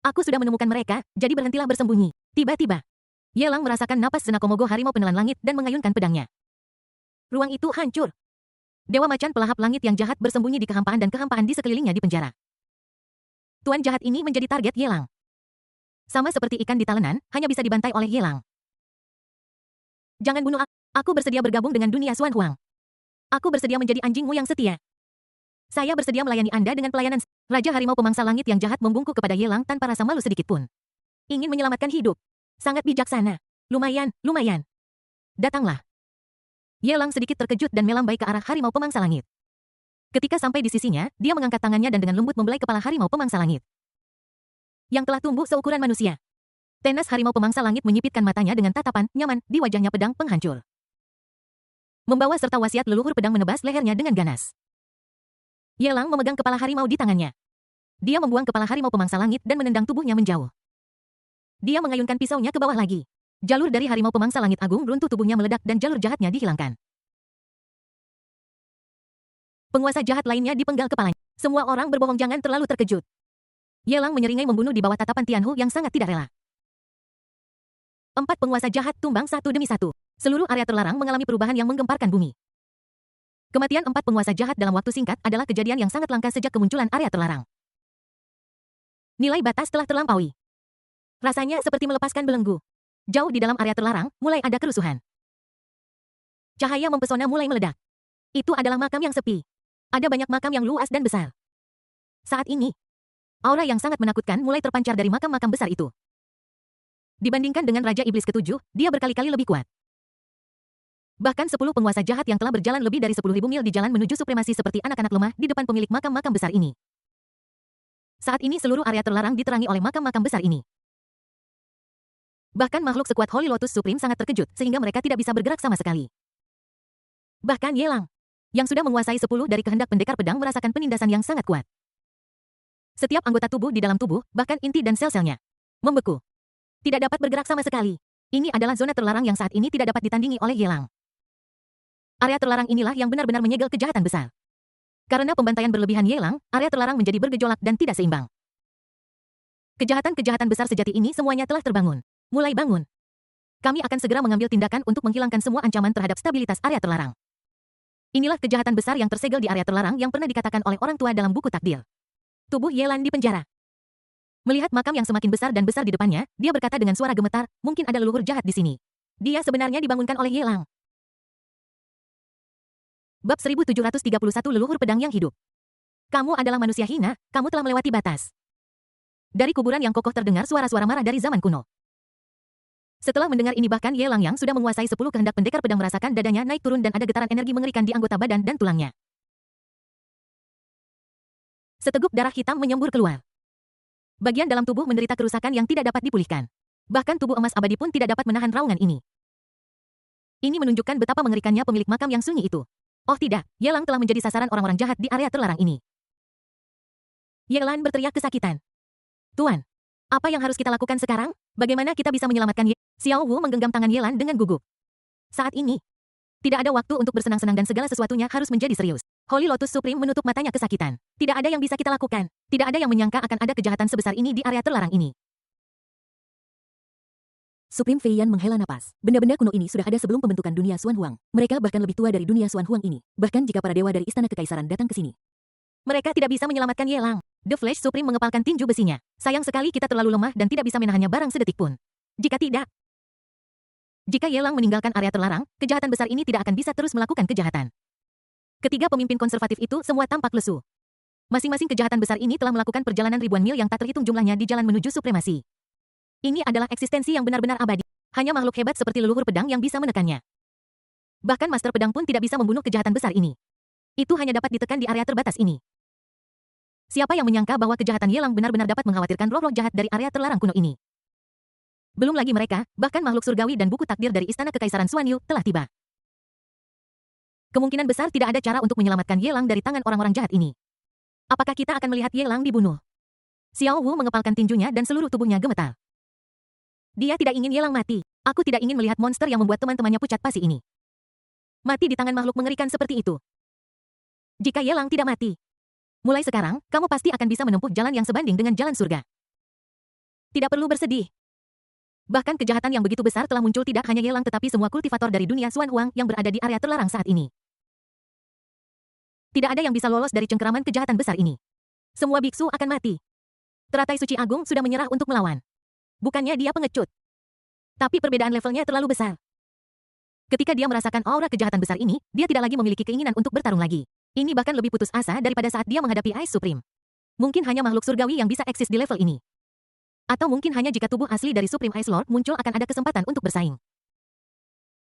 Aku sudah menemukan mereka, jadi berhentilah bersembunyi. Tiba-tiba, Yelang merasakan napas Zenakomogo harimau penelan langit dan mengayunkan pedangnya. Ruang itu hancur. Dewa macan pelahap langit yang jahat bersembunyi di kehampaan dan kehampaan di sekelilingnya di penjara. Tuan jahat ini menjadi target Yelang. Sama seperti ikan di talenan, hanya bisa dibantai oleh Yelang. Jangan bunuh aku. Aku bersedia bergabung dengan dunia Xuanhuang. Aku bersedia menjadi anjingmu yang setia. Saya bersedia melayani Anda dengan pelayanan. Raja Harimau Pemangsa Langit yang jahat membungkuk kepada Yelang tanpa rasa malu sedikit pun. Ingin menyelamatkan hidup. Sangat bijaksana. Lumayan, lumayan. Datanglah. Yelang sedikit terkejut dan melambai ke arah Harimau Pemangsa Langit. Ketika sampai di sisinya, dia mengangkat tangannya dan dengan lembut membelai kepala Harimau Pemangsa Langit yang telah tumbuh seukuran manusia. Tenas Harimau Pemangsa Langit menyipitkan matanya dengan tatapan nyaman, di wajahnya pedang penghancur. Membawa serta wasiat leluhur, pedang menebas lehernya dengan ganas. Yelang memegang kepala harimau di tangannya. Dia membuang kepala Harimau Pemangsa Langit dan menendang tubuhnya menjauh. Dia mengayunkan pisaunya ke bawah lagi. Jalur dari Harimau Pemangsa Langit Agung runtuh, tubuhnya meledak dan jalur jahatnya dihilangkan. Penguasa jahat lainnya dipenggal kepalanya. Semua orang berbohong, jangan terlalu terkejut. Yelang menyeringai membunuh di bawah tatapan Tianhu yang sangat tidak rela. 4 penguasa jahat tumbang satu demi satu. Seluruh area terlarang mengalami perubahan yang menggemparkan bumi. Kematian 4 penguasa jahat dalam waktu singkat adalah kejadian yang sangat langka sejak kemunculan area terlarang. Nilai batas telah terlampaui. Rasanya seperti melepaskan belenggu. Jauh di dalam area terlarang, mulai ada kerusuhan. Cahaya mempesona mulai meledak. Itu adalah makam yang sepi. Ada banyak makam yang luas dan besar. Saat ini, aura yang sangat menakutkan mulai terpancar dari makam-makam besar itu. Dibandingkan dengan Raja Iblis ke-7, dia berkali-kali lebih kuat. Bahkan 10 penguasa jahat yang telah berjalan lebih dari 10.000 mil di jalan menuju supremasi seperti anak-anak lemah di depan pemilik makam-makam besar ini. Saat ini seluruh area terlarang diterangi oleh makam-makam besar ini. Bahkan makhluk sekuat Holy Lotus Supreme sangat terkejut sehingga mereka tidak bisa bergerak sama sekali. Bahkan Yelang, yang sudah menguasai 10 dari kehendak pendekar pedang, merasakan penindasan yang sangat kuat. Setiap anggota tubuh di dalam tubuh, bahkan inti dan sel-selnya, membeku. Tidak dapat bergerak sama sekali. Ini adalah zona terlarang yang saat ini tidak dapat ditandingi oleh Yelang. Area terlarang inilah yang benar-benar menyegel kejahatan besar. Karena pembantaian berlebihan Yelang, area terlarang menjadi bergejolak dan tidak seimbang. Kejahatan-kejahatan besar sejati ini semuanya telah terbangun. Mulai bangun. Kami akan segera mengambil tindakan untuk menghilangkan semua ancaman terhadap stabilitas area terlarang. Inilah kejahatan besar yang tersegel di area terlarang yang pernah dikatakan oleh orang tua dalam buku takdir. Tubuh Yelan di penjara. Melihat makam yang semakin besar dan besar di depannya, dia berkata dengan suara gemetar, mungkin ada leluhur jahat di sini. Dia sebenarnya dibangunkan oleh Yelang. Bab 1731 Leluhur Pedang yang Hidup. Kamu adalah manusia hina, kamu telah melewati batas. Dari kuburan yang kokoh terdengar suara-suara marah dari zaman kuno. Setelah mendengar ini bahkan Ye Lang yang sudah menguasai 10 kehendak pendekar pedang merasakan dadanya naik turun dan ada getaran energi mengerikan di anggota badan dan tulangnya. Seteguk darah hitam menyembur keluar. Bagian dalam tubuh menderita kerusakan yang tidak dapat dipulihkan. Bahkan tubuh emas abadi pun tidak dapat menahan raungan ini. Ini menunjukkan betapa mengerikannya pemilik makam yang sunyi itu. Oh tidak, Ye Lang telah menjadi sasaran orang-orang jahat di area terlarang ini. Ye Lang berteriak kesakitan. Tuan, apa yang harus kita lakukan sekarang? Bagaimana kita bisa menyelamatkan Ye? Xiao Wu menggenggam tangan Ye Lang dengan gugup. Saat ini, tidak ada waktu untuk bersenang-senang dan segala sesuatunya harus menjadi serius. Holy Lotus Supreme menutup matanya kesakitan. Tidak ada yang bisa kita lakukan. Tidak ada yang menyangka akan ada kejahatan sebesar ini di area terlarang ini. Supreme Feiyan menghela napas. Benda-benda kuno ini sudah ada sebelum pembentukan dunia Xuan Huang. Mereka bahkan lebih tua dari dunia Xuan Huang ini. Bahkan jika para dewa dari Istana Kekaisaran datang ke sini. Mereka tidak bisa menyelamatkan Ye Lang. The Flash Supreme mengepalkan tinju besinya. Sayang sekali kita terlalu lemah dan tidak bisa menahannya barang sedetik pun. Jika Ye Lang meninggalkan area terlarang, kejahatan besar ini tidak akan bisa terus melakukan kejahatan. Ketiga pemimpin konservatif itu semua tampak lesu. Masing-masing kejahatan besar ini telah melakukan perjalanan ribuan mil yang tak terhitung jumlahnya di jalan menuju supremasi. Ini adalah eksistensi yang benar-benar abadi. Hanya makhluk hebat seperti leluhur pedang yang bisa menekannya. Bahkan Master Pedang pun tidak bisa membunuh kejahatan besar ini. Itu hanya dapat ditekan di area terbatas ini. Siapa yang menyangka bahwa kejahatan Ye Lang benar-benar dapat mengkhawatirkan roh-roh jahat dari area terlarang kuno ini? Belum lagi mereka, bahkan makhluk surgawi dan buku takdir dari Istana Kekaisaran Xuan Yu telah tiba. Kemungkinan besar tidak ada cara untuk menyelamatkan Ye Lang dari tangan orang-orang jahat ini. Apakah kita akan melihat Ye Lang dibunuh? Xiao Wu mengepalkan tinjunya dan seluruh tubuhnya gemetar. Dia tidak ingin Ye Lang mati. Aku tidak ingin melihat monster yang membuat teman-temannya pucat pasi ini. Mati di tangan makhluk mengerikan seperti itu. Jika Ye Lang tidak mati, mulai sekarang, kamu pasti akan bisa menempuh jalan yang sebanding dengan jalan surga. Tidak perlu bersedih. Bahkan kejahatan yang begitu besar telah muncul tidak hanya Ye Lang tetapi semua kultivator dari dunia Xuan Huang yang berada di area terlarang saat ini. Tidak ada yang bisa lolos dari cengkeraman kejahatan besar ini. Semua biksu akan mati. Teratai suci agung sudah menyerah untuk melawan. Bukannya dia pengecut. Tapi perbedaan levelnya terlalu besar. Ketika dia merasakan aura kejahatan besar ini, dia tidak lagi memiliki keinginan untuk bertarung lagi. Ini bahkan lebih putus asa daripada saat dia menghadapi Ice Supreme. Mungkin hanya makhluk surgawi yang bisa eksis di level ini. Atau mungkin hanya jika tubuh asli dari Supreme Ice Lord muncul akan ada kesempatan untuk bersaing.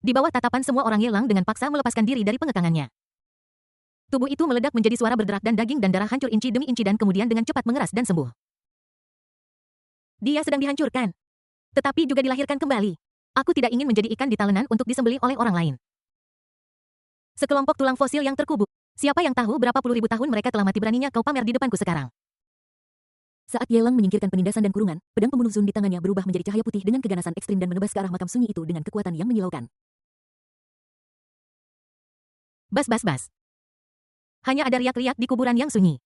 Di bawah tatapan semua orang Ye Lang dengan paksa melepaskan diri dari pengekangannya. Tubuh itu meledak menjadi suara berderak dan daging dan darah hancur inci demi inci dan kemudian dengan cepat mengeras dan sembuh. Dia sedang dihancurkan. Tetapi juga dilahirkan kembali. Aku tidak ingin menjadi ikan di talenan untuk disembelih oleh orang lain. Sekelompok tulang fosil yang terkubur. Siapa yang tahu berapa puluh ribu tahun mereka telah mati beraninya kau pamer di depanku sekarang. Saat Ye Lang menyingkirkan penindasan dan kurungan, pedang pembunuh Zun di tangannya berubah menjadi cahaya putih dengan keganasan ekstrim dan menebas ke arah makam sunyi itu dengan kekuatan yang menyilaukan. Bas. Hanya ada riak-riak di kuburan yang sunyi.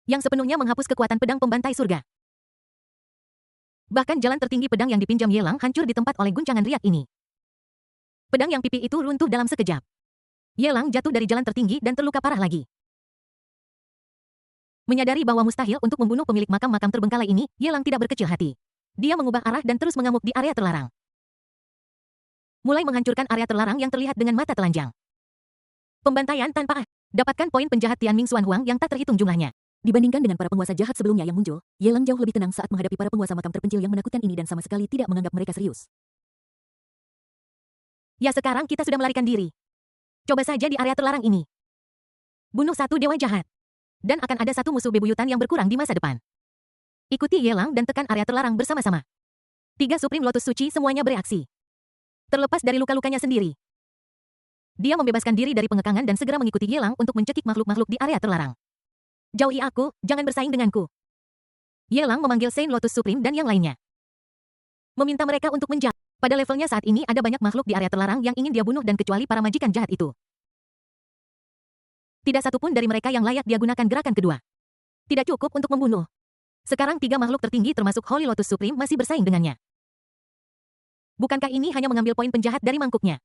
Yang sepenuhnya menghapus kekuatan pedang pembantai surga. Bahkan jalan tertinggi pedang yang dipinjam Ye Lang hancur di tempat oleh guncangan riak ini. Pedang yang pipih itu runtuh dalam sekejap. Ye Lang jatuh dari jalan tertinggi dan terluka parah lagi. Menyadari bahwa mustahil untuk membunuh pemilik makam-makam terbengkalai ini, Ye Lang tidak berkecil hati. Dia mengubah arah dan terus mengamuk di area terlarang. Mulai menghancurkan area terlarang yang terlihat dengan mata telanjang. Pembantaian tanpa dapatkan poin penjahat Tianming Xuan Huang yang tak terhitung jumlahnya. Dibandingkan dengan para penguasa jahat sebelumnya yang muncul, Ye Lang jauh lebih tenang saat menghadapi para penguasa makam terpencil yang menakutkan ini dan sama sekali tidak menganggap mereka serius. Ya sekarang kita sudah melarikan diri. Coba saja di area terlarang ini. Bunuh satu dewa jahat. Dan akan ada satu musuh bebuyutan yang berkurang di masa depan. Ikuti Ye Lang dan tekan area terlarang bersama-sama. 3 Supreme Lotus Suci semuanya bereaksi. Terlepas dari luka-lukanya sendiri. Dia membebaskan diri dari pengekangan dan segera mengikuti Ye Lang untuk mencekik makhluk-makhluk di area terlarang. Jauhi aku, jangan bersaing denganku. Ye Lang memanggil Saint Lotus Supreme dan yang lainnya. Meminta mereka untuk menjauh. Pada levelnya saat ini ada banyak makhluk di area terlarang yang ingin dia bunuh dan kecuali para majikan jahat itu. Tidak satu pun dari mereka yang layak dia gunakan gerakan kedua. Tidak cukup untuk membunuh. Sekarang 3 makhluk tertinggi termasuk Holy Lotus Supreme masih bersaing dengannya. Bukankah ini hanya mengambil poin penjahat dari mangkuknya?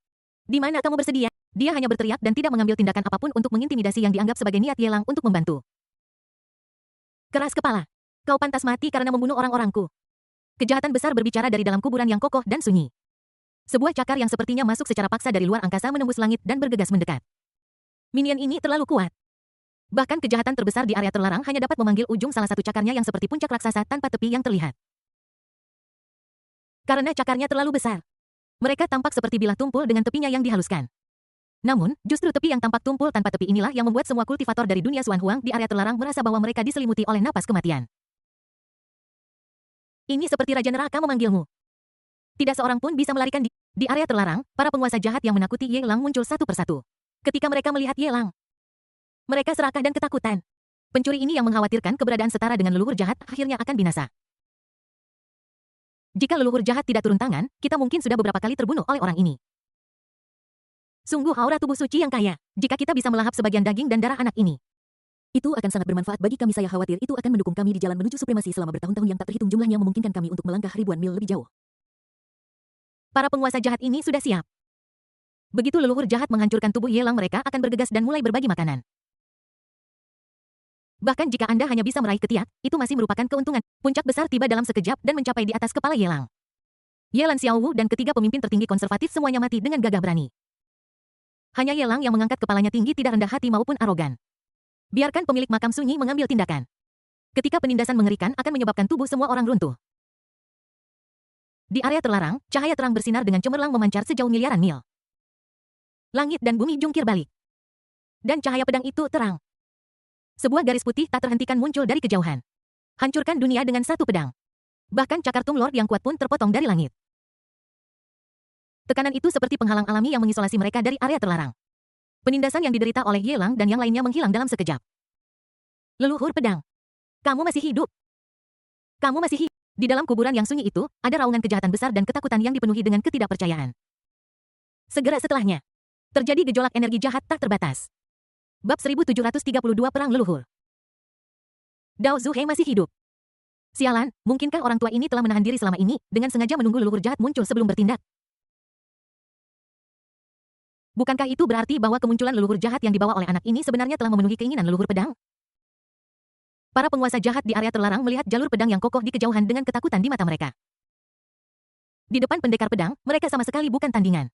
Di mana kamu bersedia? Dia hanya berteriak dan tidak mengambil tindakan apapun untuk mengintimidasi yang dianggap sebagai niat Ye Lang untuk membantu. Keras kepala. Kau pantas mati karena membunuh orang-orangku. Kejahatan besar berbicara dari dalam kuburan yang kokoh dan sunyi. Sebuah cakar yang sepertinya masuk secara paksa dari luar angkasa menembus langit dan bergegas mendekat. Minion ini terlalu kuat. Bahkan kejahatan terbesar di area terlarang hanya dapat memanggil ujung salah satu cakarnya yang seperti puncak raksasa tanpa tepi yang terlihat. Karena cakarnya terlalu besar, mereka tampak seperti bilah tumpul dengan tepinya yang dihaluskan. Namun, justru tepi yang tampak tumpul tanpa tepi inilah yang membuat semua kultivator dari dunia Xuan Huang di area terlarang merasa bahwa mereka diselimuti oleh napas kematian. Ini seperti Raja Neraka memanggilmu. Tidak seorang pun bisa melarikan diri. Di area terlarang, para penguasa jahat yang menakuti Ye Lang muncul satu persatu. Ketika mereka melihat Ye Lang, mereka serakah dan ketakutan. Pencuri ini yang mengkhawatirkan keberadaan setara dengan leluhur jahat akhirnya akan binasa. Jika leluhur jahat tidak turun tangan, kita mungkin sudah beberapa kali terbunuh oleh orang ini. Sungguh aura tubuh suci yang kaya, jika kita bisa melahap sebagian daging dan darah anak ini. Itu akan sangat bermanfaat bagi kami. Saya khawatir itu akan mendukung kami di jalan menuju supremasi selama bertahun-tahun yang tak terhitung jumlahnya memungkinkan kami untuk melangkah ribuan mil lebih jauh. Para penguasa jahat ini sudah siap. Begitu leluhur jahat menghancurkan tubuh Ye Lang, mereka akan bergegas dan mulai berbagi makanan. Bahkan jika Anda hanya bisa meraih ketiak, itu masih merupakan keuntungan. Puncak besar tiba dalam sekejap dan mencapai di atas kepala Ye Lang. Ye Lan Xiaowu dan ketiga pemimpin tertinggi konservatif semuanya mati dengan gagah berani. Hanya Ye Lang yang mengangkat kepalanya tinggi, tidak rendah hati maupun arogan. Biarkan pemilik makam sunyi mengambil tindakan. Ketika penindasan mengerikan akan menyebabkan tubuh semua orang runtuh. Di area terlarang, cahaya terang bersinar dengan cemerlang memancar sejauh miliaran mil. Langit dan bumi jungkir balik. Dan cahaya pedang itu terang. Sebuah garis putih tak terhentikan muncul dari kejauhan. Hancurkan dunia dengan satu pedang. Bahkan cakar Tung Lord yang kuat pun terpotong dari langit. Tekanan itu seperti penghalang alami yang mengisolasi mereka dari area terlarang. Penindasan yang diderita oleh Ye Lang dan yang lainnya menghilang dalam sekejap. Leluhur pedang. Kamu masih hidup. Kamu masih hidup. Di dalam kuburan yang sunyi itu, ada raungan kejahatan besar dan ketakutan yang dipenuhi dengan ketidakpercayaan. Segera setelahnya, terjadi gejolak energi jahat tak terbatas. Bab 1732 Perang Leluhur. Dao Zuheng masih hidup. Sialan, mungkinkah orang tua ini telah menahan diri selama ini, dengan sengaja menunggu leluhur jahat muncul sebelum bertindak? Bukankah itu berarti bahwa kemunculan leluhur jahat yang dibawa oleh anak ini sebenarnya telah memenuhi keinginan leluhur pedang? Para penguasa jahat di area terlarang melihat jalur pedang yang kokoh di kejauhan dengan ketakutan di mata mereka. Di depan pendekar pedang, mereka sama sekali bukan tandingan.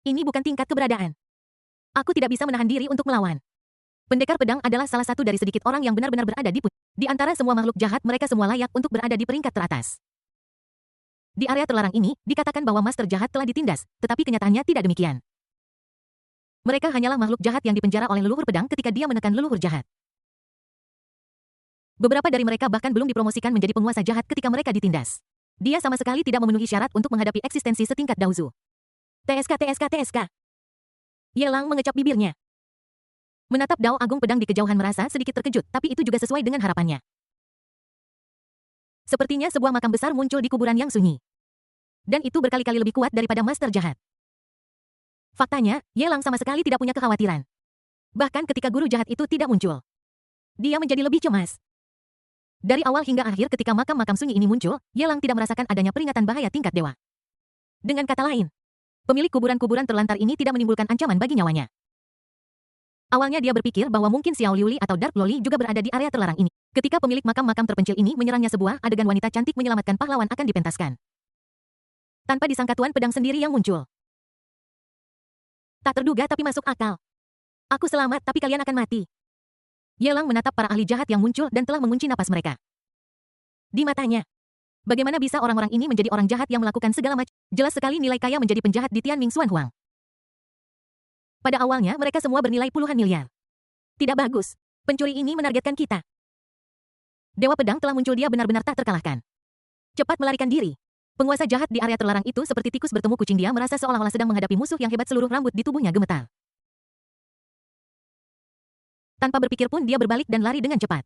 Ini bukan tingkat keberadaan. Aku tidak bisa menahan diri untuk melawan. Pendekar pedang adalah salah satu dari sedikit orang yang benar-benar berada di puncak. Di antara semua makhluk jahat, mereka semua layak untuk berada di peringkat teratas. Di area terlarang ini, dikatakan bahwa master jahat telah ditindas, tetapi kenyataannya tidak demikian. Mereka hanyalah makhluk jahat yang dipenjara oleh leluhur pedang ketika dia menekan leluhur jahat. Beberapa dari mereka bahkan belum dipromosikan menjadi penguasa jahat ketika mereka ditindas. Dia sama sekali tidak memenuhi syarat untuk menghadapi eksistensi setingkat Daozu. TSK. Ye Lang mengecap bibirnya. Menatap Dao Agung Pedang di kejauhan merasa sedikit terkejut, tapi itu juga sesuai dengan harapannya. Sepertinya sebuah makam besar muncul di kuburan yang sunyi. Dan itu berkali-kali lebih kuat daripada master jahat. Faktanya, Ye Lang sama sekali tidak punya kekhawatiran. Bahkan ketika guru jahat itu tidak muncul, dia menjadi lebih cemas. Dari awal hingga akhir ketika makam-makam sunyi ini muncul, Ye Lang tidak merasakan adanya peringatan bahaya tingkat dewa. Dengan kata lain, pemilik kuburan-kuburan terlantar ini tidak menimbulkan ancaman bagi nyawanya. Awalnya dia berpikir bahwa mungkin Xiao Liuli atau Dark Loli juga berada di area terlarang ini. Ketika pemilik makam-makam terpencil ini menyerangnya, sebuah adegan wanita cantik menyelamatkan pahlawan akan dipentaskan. Tanpa disangka Tuan Pedang sendiri yang muncul. Tak terduga tapi masuk akal. Aku selamat tapi kalian akan mati. Ye Lang menatap para ahli jahat yang muncul dan telah mengunci napas mereka. Di matanya, bagaimana bisa orang-orang ini menjadi orang jahat yang melakukan segala macam? Jelas sekali nilai kaya menjadi penjahat di Tianming Xuan Huang. Pada awalnya mereka semua bernilai puluhan miliar. Tidak bagus. Pencuri ini menargetkan kita. Dewa Pedang telah muncul, dia benar-benar tak terkalahkan. Cepat melarikan diri. Penguasa jahat di area terlarang itu seperti tikus bertemu kucing, dia merasa seolah-olah sedang menghadapi musuh yang hebat, seluruh rambut di tubuhnya gemetar. Tanpa berpikir pun dia berbalik dan lari dengan cepat.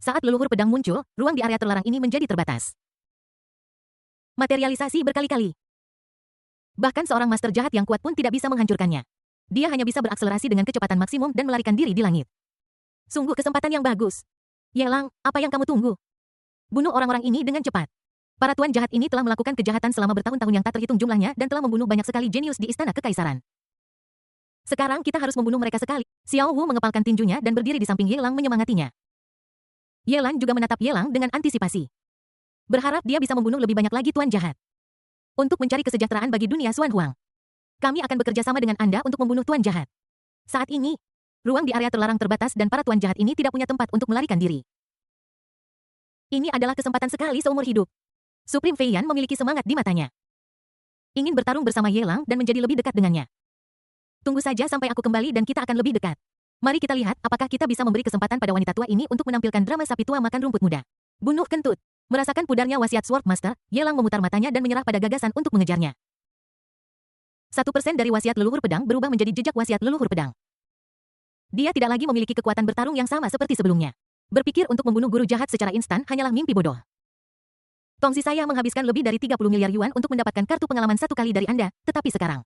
Saat leluhur pedang muncul, ruang di area terlarang ini menjadi terbatas. Materialisasi berkali-kali. Bahkan seorang master jahat yang kuat pun tidak bisa menghancurkannya. Dia hanya bisa berakselerasi dengan kecepatan maksimum dan melarikan diri di langit. Sungguh kesempatan yang bagus. Ye Lang, apa yang kamu tunggu? Bunuh orang-orang ini dengan cepat. Para tuan jahat ini telah melakukan kejahatan selama bertahun-tahun yang tak terhitung jumlahnya dan telah membunuh banyak sekali jenius di istana kekaisaran. Sekarang kita harus membunuh mereka sekali. Xiao Wu mengepalkan tinjunya dan berdiri di samping Ye Lang menyemangatinya. Ye Lang juga menatap Ye Lang dengan antisipasi. Berharap dia bisa membunuh lebih banyak lagi tuan jahat. Untuk mencari kesejahteraan bagi dunia Xuan Huang. Kami akan bekerja sama dengan Anda untuk membunuh tuan jahat. Saat ini, Ruang di area terlarang terbatas dan para tuan jahat ini tidak punya tempat untuk melarikan diri. Ini adalah kesempatan sekali seumur hidup. Supreme Feiyan memiliki semangat di matanya. Ingin bertarung bersama Yelang dan menjadi lebih dekat dengannya. Tunggu saja sampai aku kembali dan kita akan lebih dekat. Mari kita lihat apakah kita bisa memberi kesempatan pada wanita tua ini untuk menampilkan drama sapi tua makan rumput muda. Bunuh kentut. Merasakan pudarnya wasiat Sword Master, Yelang memutar matanya dan menyerah pada gagasan untuk mengejarnya. 1% dari wasiat leluhur pedang berubah menjadi jejak wasiat leluhur pedang. Dia tidak lagi memiliki kekuatan bertarung yang sama seperti sebelumnya. Berpikir untuk membunuh guru jahat secara instan hanyalah mimpi bodoh. Tongsi saya menghabiskan lebih dari 30 miliar yuan untuk mendapatkan kartu pengalaman 1 kali dari Anda, tetapi sekarang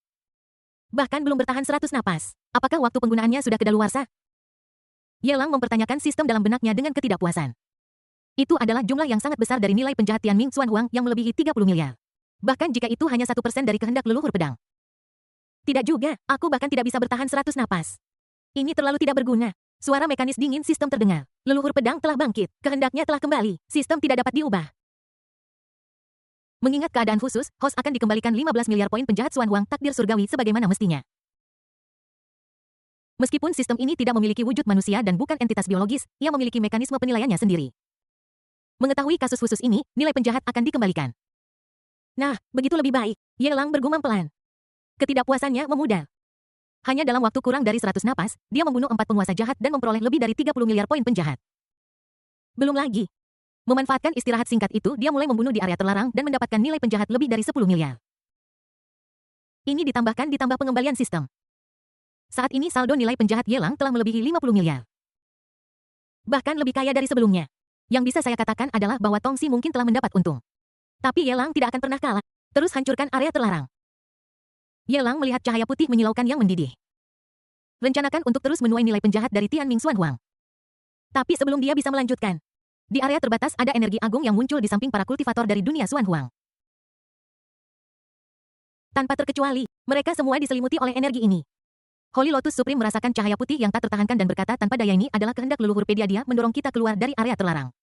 bahkan belum bertahan 100 napas. Apakah waktu penggunaannya sudah kedaluarsa? Yelang mempertanyakan sistem dalam benaknya dengan ketidakpuasan. Itu adalah jumlah yang sangat besar dari nilai penjahat Tianming Xuanhuang yang melebihi 30 miliar. Bahkan jika itu hanya 1% dari kehendak leluhur pedang. Tidak juga, aku bahkan tidak bisa bertahan 100 napas. Ini terlalu tidak berguna. Suara mekanis dingin sistem terdengar. Leluhur pedang telah bangkit, kehendaknya telah kembali, sistem tidak dapat diubah. Mengingat keadaan khusus, host akan dikembalikan 15 miliar poin penjahat Xuanhuang takdir surgawi sebagaimana mestinya. Meskipun sistem ini tidak memiliki wujud manusia dan bukan entitas biologis, ia memiliki mekanisme penilaiannya sendiri. Mengetahui kasus khusus ini, nilai penjahat akan dikembalikan. Nah, begitu lebih baik. Yelang bergumam pelan. Ketidakpuasannya memudar. Hanya dalam waktu kurang dari 100 napas, dia membunuh 4 penguasa jahat dan memperoleh lebih dari 30 miliar poin penjahat. Belum lagi. Memanfaatkan istirahat singkat itu, dia mulai membunuh di area terlarang dan mendapatkan nilai penjahat lebih dari 10 miliar. Ini ditambah pengembalian sistem. Saat ini saldo nilai penjahat Yelang telah melebihi 50 miliar. Bahkan lebih kaya dari sebelumnya. Yang bisa saya katakan adalah bahwa Tongxi mungkin telah mendapat untung. Tapi Yelang tidak akan pernah kalah. Terus hancurkan area terlarang. Yelang melihat cahaya putih menyilaukan yang mendidih. Rencanakan untuk terus menuai nilai penjahat dari Tianming Xuanhuang. Tapi sebelum dia bisa melanjutkan, di area terbatas ada energi agung yang muncul di samping para kultivator dari dunia Xuanhuang. Tanpa terkecuali, mereka semua diselimuti oleh energi ini. Holy Lotus Supreme merasakan cahaya putih yang tak tertahankan dan berkata tanpa daya ini adalah kehendak leluhur pedia dia mendorong kita keluar dari area terlarang.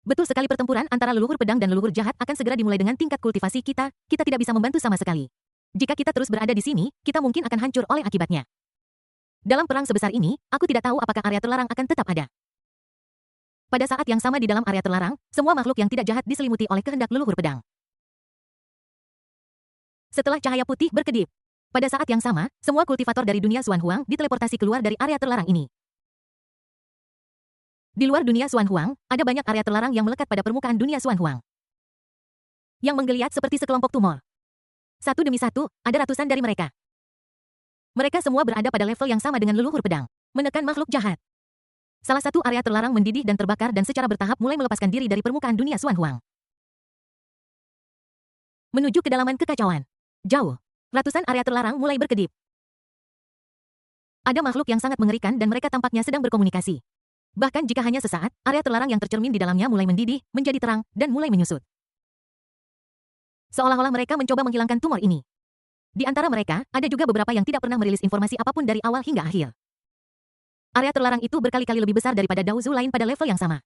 Betul sekali pertempuran antara leluhur pedang dan leluhur jahat akan segera dimulai dengan tingkat kultivasi kita tidak bisa membantu sama sekali. Jika kita terus berada di sini, kita mungkin akan hancur oleh akibatnya. Dalam perang sebesar ini, aku tidak tahu apakah area terlarang akan tetap ada. Pada saat yang sama di dalam area terlarang, semua makhluk yang tidak jahat diselimuti oleh kehendak leluhur pedang. Setelah cahaya putih berkedip, pada saat yang sama, semua kultivator dari dunia Xuanhuang diteleportasi keluar dari area terlarang ini. Di luar dunia Xuanhuang, ada banyak area terlarang yang melekat pada permukaan dunia Xuanhuang. Yang menggeliat seperti sekelompok tumor. Satu demi satu, ada ratusan dari mereka. Mereka semua berada pada level yang sama dengan leluhur pedang. Menekan makhluk jahat. Salah satu area terlarang mendidih dan terbakar dan secara bertahap mulai melepaskan diri dari permukaan dunia Xuanhuang. Menuju kedalaman kekacauan. Jauh. Ratusan area terlarang mulai berkedip. Ada makhluk yang sangat mengerikan dan mereka tampaknya sedang berkomunikasi. Bahkan jika hanya sesaat, area terlarang yang tercermin di dalamnya mulai mendidih, menjadi terang, dan mulai menyusut. Seolah-olah mereka mencoba menghilangkan tumor ini. Di antara mereka, ada juga beberapa yang tidak pernah merilis informasi apapun dari awal hingga akhir. Area terlarang itu berkali-kali lebih besar daripada Daozu lain pada level yang sama.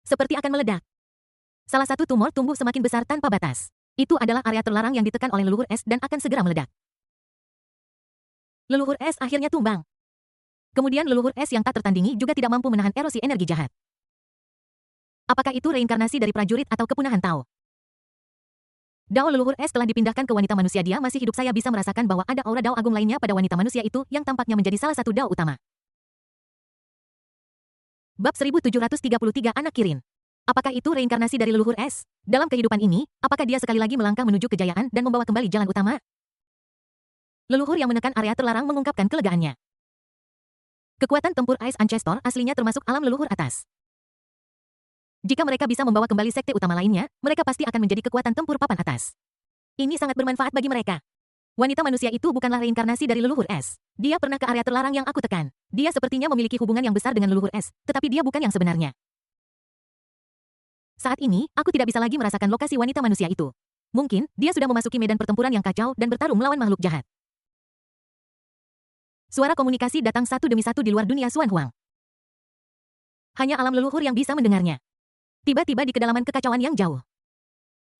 Seperti akan meledak. Salah satu tumor tumbuh semakin besar tanpa batas. Itu adalah area terlarang yang ditekan oleh leluhur es dan akan segera meledak. Leluhur es akhirnya tumbang. Kemudian leluhur es yang tak tertandingi juga tidak mampu menahan erosi energi jahat. Apakah itu reinkarnasi dari prajurit atau kepunahan Tao? Dao leluhur es telah dipindahkan ke wanita manusia. Dia masih hidup. Saya bisa merasakan bahwa ada aura Dao agung lainnya pada wanita manusia itu yang tampaknya menjadi salah satu Dao utama. Bab 1733 Anak Kirin. Apakah itu reinkarnasi dari leluhur es? Dalam kehidupan ini, apakah dia sekali lagi melangkah menuju kejayaan dan membawa kembali jalan utama? Leluhur yang menekan area terlarang mengungkapkan kelegaannya. Kekuatan tempur Ice Ancestor aslinya termasuk alam leluhur atas. Jika mereka bisa membawa kembali sekte utama lainnya, mereka pasti akan menjadi kekuatan tempur papan atas. Ini sangat bermanfaat bagi mereka. Wanita manusia itu bukanlah reinkarnasi dari leluhur es. Dia pernah ke area terlarang yang aku tekan. Dia sepertinya memiliki hubungan yang besar dengan leluhur es, tetapi dia bukan yang sebenarnya. Saat ini, aku tidak bisa lagi merasakan lokasi wanita manusia itu. Mungkin, dia sudah memasuki medan pertempuran yang kacau dan bertarung melawan makhluk jahat. Suara komunikasi datang satu demi satu di luar dunia Xuanhuang. Hanya alam leluhur yang bisa mendengarnya. Tiba-tiba di kedalaman kekacauan yang jauh.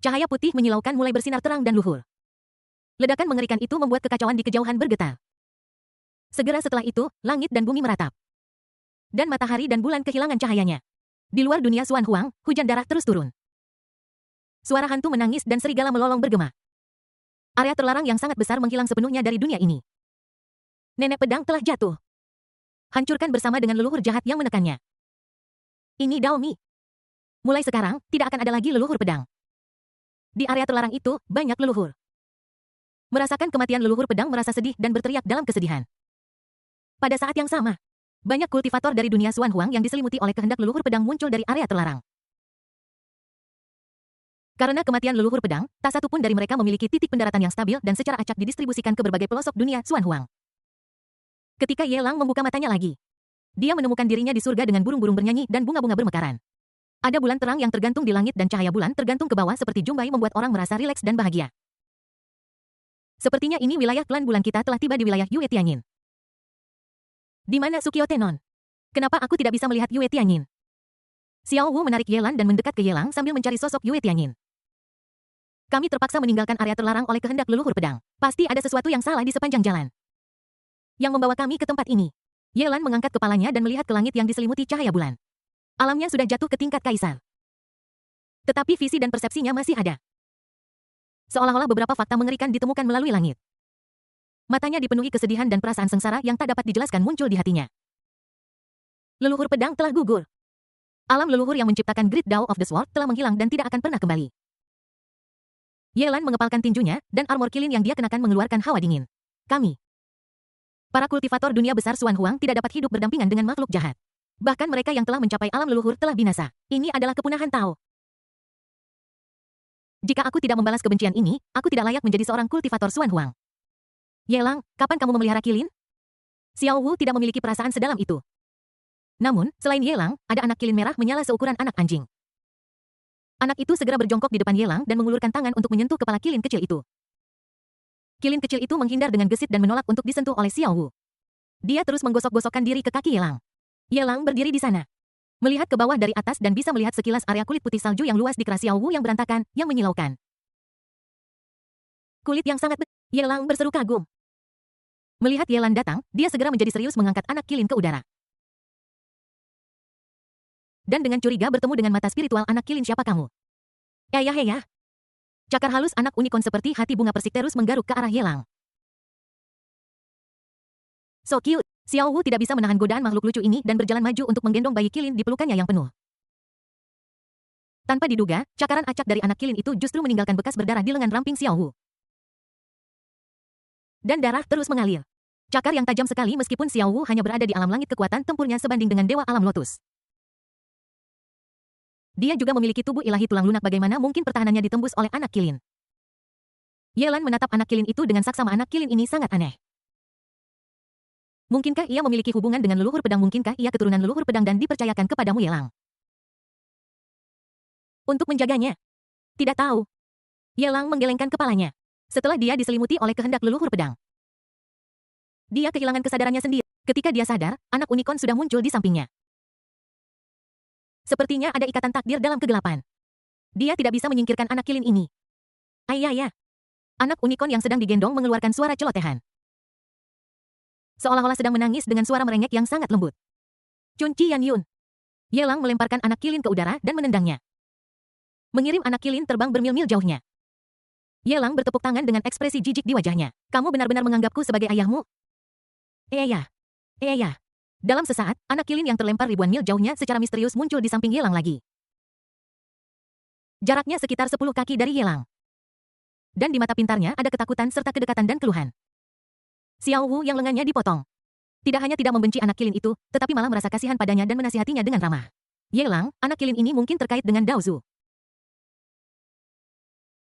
Cahaya putih menyilaukan mulai bersinar terang dan luhur. Ledakan mengerikan itu membuat kekacauan di kejauhan bergetar. Segera setelah itu, langit dan bumi meratap. Dan matahari dan bulan kehilangan cahayanya. Di luar dunia Xuan Huang, hujan darah terus turun. Suara hantu menangis dan serigala melolong bergema. Area terlarang yang sangat besar menghilang sepenuhnya dari dunia ini. Nenek pedang telah jatuh. Hancurkan bersama dengan leluhur jahat yang menekannya. Ini Dao Mi. Mulai sekarang, tidak akan ada lagi leluhur pedang. Di area terlarang itu, banyak leluhur. Merasakan kematian leluhur pedang merasa sedih dan berteriak dalam kesedihan. Pada saat yang sama, banyak kultivator dari dunia Xuan Huang yang diselimuti oleh kehendak leluhur pedang muncul dari area terlarang. Karena kematian leluhur pedang, tak satu pun dari mereka memiliki titik pendaratan yang stabil dan secara acak didistribusikan ke berbagai pelosok dunia Xuan Huang. Ketika Ye Lang membuka matanya lagi, dia menemukan dirinya di surga dengan burung-burung bernyanyi dan bunga-bunga bermekaran. Ada bulan terang yang tergantung di langit dan cahaya bulan tergantung ke bawah seperti jumbai membuat orang merasa rileks dan bahagia. Sepertinya ini wilayah klan bulan kita telah tiba di wilayah Yue Tianyin. Di mana Sukio Tenon? Kenapa aku tidak bisa melihat Yue Tianyin? Xiao Wu menarik Ye Lan dan mendekat ke Ye Lang sambil mencari sosok Yue Tianyin. Kami terpaksa meninggalkan area terlarang oleh kehendak leluhur pedang. Pasti ada sesuatu yang salah di sepanjang jalan yang membawa kami ke tempat ini. Ye Lan mengangkat kepalanya dan melihat ke langit yang diselimuti cahaya bulan. Alamnya sudah jatuh ke tingkat kaisar. Tetapi visi dan persepsinya masih ada. Seolah-olah beberapa fakta mengerikan ditemukan melalui langit. Matanya dipenuhi kesedihan dan perasaan sengsara yang tak dapat dijelaskan muncul di hatinya. Leluhur pedang telah gugur. Alam leluhur yang menciptakan Great Dao of the Sword telah menghilang dan tidak akan pernah kembali. Ye Lan mengepalkan tinjunya, dan armor kilin yang dia kenakan mengeluarkan hawa dingin. Kami, para kultivator dunia besar Xuan Huang tidak dapat hidup berdampingan dengan makhluk jahat. Bahkan mereka yang telah mencapai alam leluhur telah binasa. Ini adalah kepunahan Tao. Jika aku tidak membalas kebencian ini, aku tidak layak menjadi seorang kultivator Xuan Huang. Ye Lang, kapan kamu memelihara kilin? Xiao Wu tidak memiliki perasaan sedalam itu. Namun, selain Ye Lang, ada anak kilin merah menyala seukuran anak anjing. Anak itu segera berjongkok di depan Ye Lang dan mengulurkan tangan untuk menyentuh kepala kilin kecil itu. Kilin kecil itu menghindar dengan gesit dan menolak untuk disentuh oleh Xiao Wu. Dia terus menggosok-gosokkan diri ke kaki Ye Lang. Ye Lang berdiri di sana, melihat ke bawah dari atas dan bisa melihat sekilas area kulit putih salju yang luas di keras Xiao Wu yang berantakan, yang menyilaukan. Kulit yang sangat Ye Lang berseru kagum. Melihat Ye Lang datang, dia segera menjadi serius mengangkat anak kilin ke udara. Dan dengan curiga bertemu dengan mata spiritual anak kilin, siapa kamu? Ya. Cakar halus anak unicorn seperti hati bunga persik terus menggaruk ke arah Ye Lang. So cute. Xiao Wu tidak bisa menahan godaan makhluk lucu ini dan berjalan maju untuk menggendong bayi kilin di pelukannya yang penuh. Tanpa diduga, cakaran acak dari anak kilin itu justru meninggalkan bekas berdarah di lengan ramping Xiao Wu. Dan darah terus mengalir. Cakar yang tajam sekali meskipun Xiao Wu hanya berada di alam langit, kekuatan tempurnya sebanding dengan dewa alam lotus. Dia juga memiliki tubuh ilahi tulang lunak, bagaimana mungkin pertahanannya ditembus oleh anak kilin? Ye Lan menatap anak kilin itu dengan saksama. Anak kilin ini sangat aneh. Mungkinkah ia memiliki hubungan dengan leluhur pedang? Mungkinkah ia keturunan leluhur pedang dan dipercayakan kepadamu, Ye Lang? Untuk menjaganya? Tidak tahu. Ye Lang menggelengkan kepalanya. Setelah dia diselimuti oleh kehendak leluhur pedang, dia kehilangan kesadarannya sendiri. Ketika dia sadar, anak unicorn sudah muncul di sampingnya. Sepertinya ada ikatan takdir dalam kegelapan. Dia tidak bisa menyingkirkan anak kilin ini. Ayah. Anak unicorn yang sedang digendong mengeluarkan suara celotehan. Seolah-olah sedang menangis dengan suara merengek yang sangat lembut. Chun Chi Yan Yun. Ye Lang melemparkan anak kilin ke udara dan menendangnya, mengirim anak kilin terbang bermil-mil jauhnya. Ye Lang bertepuk tangan dengan ekspresi jijik di wajahnya. Kamu benar-benar menganggapku sebagai ayahmu? Iya. Dalam sesaat, anak kilin yang terlempar ribuan mil jauhnya secara misterius muncul di samping Ye Lang lagi. Jaraknya sekitar 10 kaki dari Ye Lang. Dan di mata pintarnya ada ketakutan serta kedekatan dan keluhan. Xiao Wu yang lengannya dipotong tidak hanya tidak membenci anak kilin itu, tetapi malah merasa kasihan padanya dan menasihatinya dengan ramah. Ye Lang, anak kilin ini mungkin terkait dengan Dao Zu.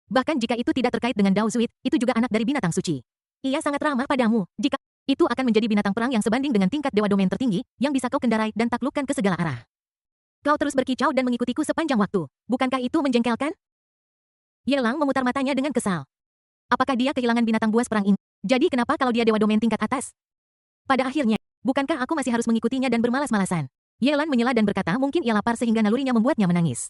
Bahkan jika itu tidak terkait dengan Dao Zuit, itu juga anak dari binatang suci. Ia sangat ramah padamu. Jika itu akan menjadi binatang perang yang sebanding dengan tingkat dewa domain tertinggi, yang bisa kau kendarai dan taklukkan ke segala arah. Kau terus berkicau dan mengikutiku sepanjang waktu. Bukankah itu menjengkelkan? Ye Lang memutar matanya dengan kesal. Apakah dia kehilangan binatang buas perang ini? Jadi kenapa kalau dia dewa domain tingkat atas? Pada akhirnya, bukankah aku masih harus mengikutinya dan bermalas-malasan? Ye Lang menyela dan berkata mungkin ia lapar sehingga nalurinya membuatnya menangis.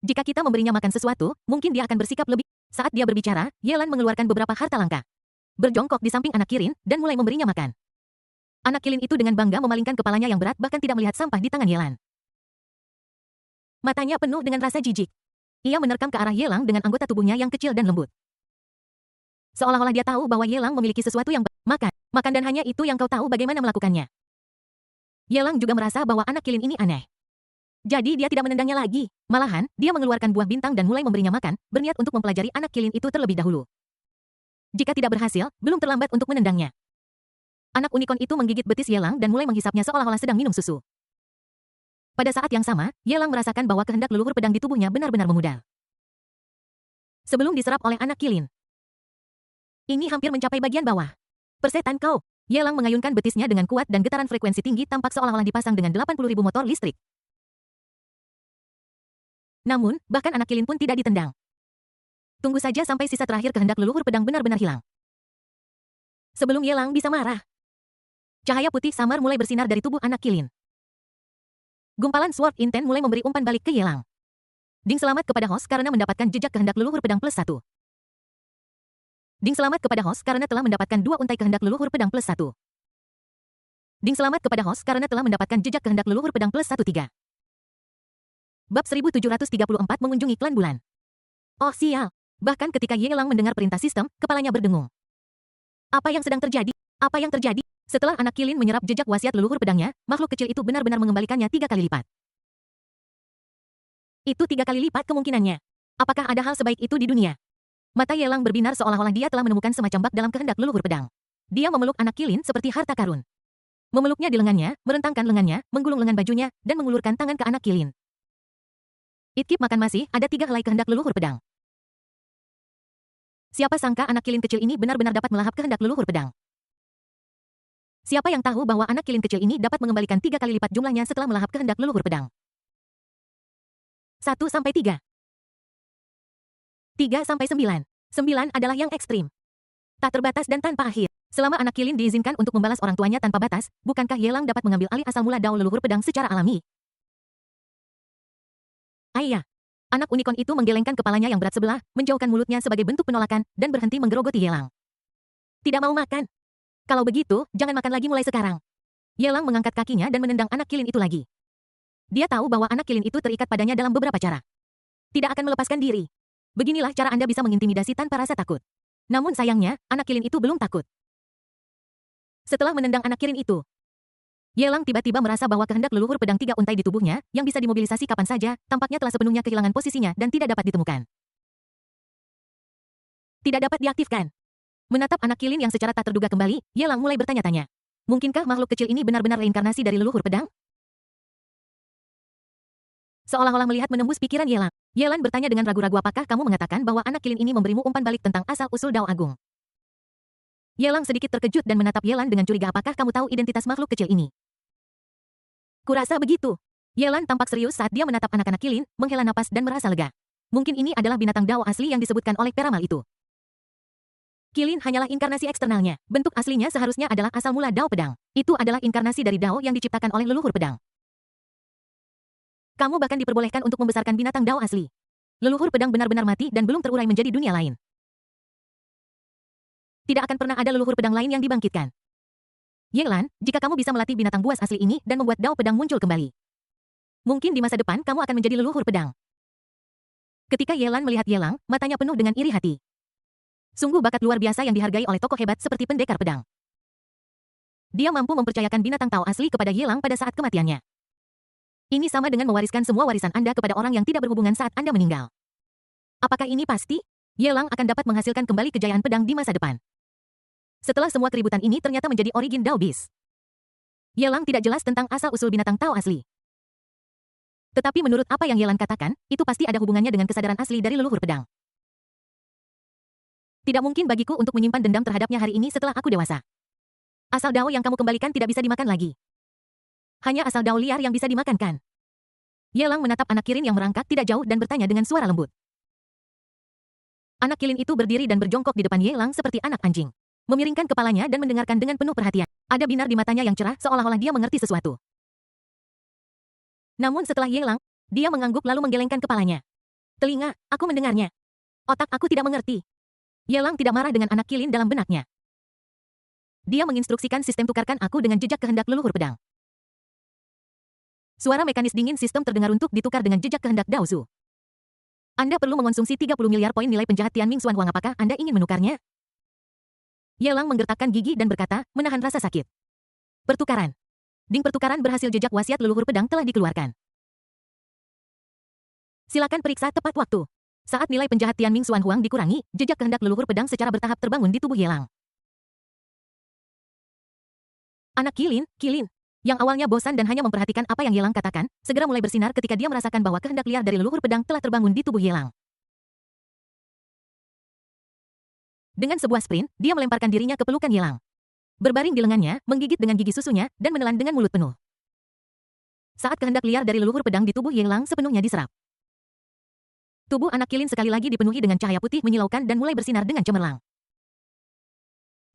Jika kita memberinya makan sesuatu, mungkin dia akan bersikap lebih. Saat dia berbicara, Ye Lan mengeluarkan beberapa harta langka. berjongkok di samping anak Kirin, dan mulai memberinya makan. Anak Kilin itu dengan bangga memalingkan kepalanya yang berat bahkan tidak melihat sampah di tangan Yelan. Matanya penuh dengan rasa jijik. Ia menerkam ke arah Yelang dengan anggota tubuhnya yang kecil dan lembut. Seolah-olah dia tahu bahwa Yelang memiliki sesuatu yang makan dan hanya itu yang kau tahu bagaimana melakukannya. Yelang juga merasa bahwa anak Kilin ini aneh. Jadi dia tidak menendangnya lagi. Malahan, dia mengeluarkan buah bintang dan mulai memberinya makan, berniat untuk mempelajari anak Kilin itu terlebih dahulu. Jika tidak berhasil, belum terlambat untuk menendangnya. Anak unicorn itu menggigit betis Yelang dan mulai menghisapnya seolah-olah sedang minum susu. Pada saat yang sama, Yelang merasakan bahwa kehendak leluhur pedang di tubuhnya benar-benar memudar. Sebelum diserap oleh anak Kilin. Ini hampir mencapai bagian bawah. Persetan kau! Yelang mengayunkan betisnya dengan kuat dan getaran frekuensi tinggi tampak seolah-olah dipasang dengan 80.000 motor listrik. Namun, bahkan anak Kilin pun tidak ditendang. Tunggu saja sampai sisa terakhir kehendak leluhur pedang benar-benar hilang. Sebelum Yelang bisa marah. Cahaya putih samar mulai bersinar dari tubuh anak Kilin. Gumpalan Sword Inten mulai memberi umpan balik ke Yelang. Ding selamat kepada host karena mendapatkan jejak kehendak leluhur pedang +1. Ding selamat kepada host karena telah mendapatkan 2 untai kehendak leluhur pedang +1. Ding selamat kepada host karena telah mendapatkan jejak kehendak leluhur pedang +1-3. Bab 1734 mengunjungi klan bulan. Oh sial! Bahkan ketika Yelang mendengar perintah sistem, kepalanya berdengung. Apa yang sedang terjadi? Apa yang terjadi? Setelah anak Kilin menyerap jejak wasiat leluhur pedangnya, makhluk kecil itu benar-benar mengembalikannya 3 kali lipat. Itu 3 kali lipat kemungkinannya. Apakah ada hal sebaik itu di dunia? Mata Yelang berbinar seolah-olah dia telah menemukan semacam bak dalam kehendak leluhur pedang. Dia memeluk anak Kilin seperti harta karun. Memeluknya di lengannya, merentangkan lengannya, menggulung lengan bajunya, dan mengulurkan tangan ke anak Kilin. Itkip makan masih, ada 3 helai kehendak leluhur pedang. Siapa sangka anak Kilin kecil ini benar-benar dapat melahap kehendak leluhur pedang. Siapa yang tahu bahwa anak Kilin kecil ini dapat mengembalikan 3 kali lipat jumlahnya setelah melahap kehendak leluhur pedang. 1 sampai 3. 3 sampai 9. 9 adalah yang ekstrim. Tak terbatas dan tanpa akhir. Selama anak Kilin diizinkan untuk membalas orang tuanya tanpa batas, bukankah Yelang dapat mengambil alih asal mula dao leluhur pedang secara alami? Ayah. Anak unicorn itu menggelengkan kepalanya yang berat sebelah, menjauhkan mulutnya sebagai bentuk penolakan, dan berhenti menggerogoti Yelang. Tidak mau makan. Kalau begitu, jangan makan lagi mulai sekarang. Yelang mengangkat kakinya dan menendang anak Kilin itu lagi. Dia tahu bahwa anak Kilin itu terikat padanya dalam beberapa cara. Tidak akan melepaskan diri. Beginilah cara Anda bisa mengintimidasi tanpa rasa takut. Namun sayangnya, anak Kilin itu belum takut. Setelah menendang anak Kilin itu, Yelang tiba-tiba merasa bahwa kehendak leluhur pedang 3 untai di tubuhnya, yang bisa dimobilisasi kapan saja, tampaknya telah sepenuhnya kehilangan posisinya dan tidak dapat ditemukan. Tidak dapat diaktifkan. Menatap anak Kilin yang secara tak terduga kembali, Yelang mulai bertanya-tanya. Mungkinkah makhluk kecil ini benar-benar reinkarnasi dari leluhur pedang? Seolah-olah melihat menembus pikiran Yelang. Yelang bertanya dengan ragu-ragu, apakah kamu mengatakan bahwa anak Kilin ini memberimu umpan balik tentang asal-usul Dao Agung? Yelang sedikit terkejut dan menatap Yelang dengan curiga, apakah kamu tahu identitas makhluk kecil ini? Kurasa begitu. Yelang tampak serius saat dia menatap anak-anak Kilin, menghela napas dan merasa lega. Mungkin ini adalah binatang Dao asli yang disebutkan oleh peramal itu. Kilin hanyalah inkarnasi eksternalnya. Bentuk aslinya seharusnya adalah asal mula Dao pedang. Itu adalah inkarnasi dari Dao yang diciptakan oleh leluhur pedang. Kamu bahkan diperbolehkan untuk membesarkan binatang Dao asli. Leluhur pedang benar-benar mati dan belum terurai menjadi dunia lain. Tidak akan pernah ada leluhur pedang lain yang dibangkitkan. Yelan, jika kamu bisa melatih binatang buas asli ini dan membuat Dao pedang muncul kembali, mungkin di masa depan kamu akan menjadi leluhur pedang. Ketika Yelan melihat Yelang, matanya penuh dengan iri hati. Sungguh bakat luar biasa yang dihargai oleh tokoh hebat seperti pendekar pedang. Dia mampu mempercayakan binatang Tao asli kepada Yelang pada saat kematiannya. Ini sama dengan mewariskan semua warisan Anda kepada orang yang tidak berhubungan saat Anda meninggal. Apakah ini pasti? Yelang akan dapat menghasilkan kembali kejayaan pedang di masa depan. Setelah semua keributan ini ternyata menjadi origin Dao Beast. Yelang tidak jelas tentang asal-usul binatang Tao asli. Tetapi menurut apa yang Yelang katakan, itu pasti ada hubungannya dengan kesadaran asli dari leluhur pedang. Tidak mungkin bagiku untuk menyimpan dendam terhadapnya hari ini setelah aku dewasa. Asal Dao yang kamu kembalikan tidak bisa dimakan lagi. Hanya asal Dao liar yang bisa dimakankan. Yelang menatap anak Kirin yang merangkak tidak jauh dan bertanya dengan suara lembut. Anak Kilin itu berdiri dan berjongkok di depan Yelang seperti anak anjing. Memiringkan kepalanya dan mendengarkan dengan penuh perhatian. Ada binar di matanya yang cerah seolah-olah dia mengerti sesuatu. Namun setelah Yelang, dia mengangguk lalu menggelengkan kepalanya. Telinga, aku mendengarnya. Otak aku tidak mengerti. Yelang tidak marah dengan anak Kilin dalam benaknya. Dia menginstruksikan sistem tukarkan aku dengan jejak kehendak leluhur pedang. Suara mekanis dingin sistem terdengar untuk ditukar dengan jejak kehendak Dao Zu. Anda perlu mengonsumsi 30 miliar poin nilai penjahat Tianming Xuan Huang. Apakah Anda ingin menukarnya? Ye Lang menggertakkan gigi dan berkata, menahan rasa sakit. Pertukaran. Ding pertukaran berhasil, jejak wasiat leluhur pedang telah dikeluarkan. Silakan periksa tepat waktu. Saat nilai penjahat Tianming Xuan Huang dikurangi, jejak kehendak leluhur pedang secara bertahap terbangun di tubuh Ye Lang. Anak Kilin, yang awalnya bosan dan hanya memperhatikan apa yang Ye Lang katakan, segera mulai bersinar ketika dia merasakan bahwa kehendak liar dari leluhur pedang telah terbangun di tubuh Ye Lang. Dengan sebuah sprint, dia melemparkan dirinya ke pelukan Ye Lang. Berbaring di lengannya, menggigit dengan gigi susunya, dan menelan dengan mulut penuh. Saat kehendak liar dari leluhur pedang di tubuh Ye Lang sepenuhnya diserap, tubuh anak Kilin sekali lagi dipenuhi dengan cahaya putih menyilaukan dan mulai bersinar dengan cemerlang.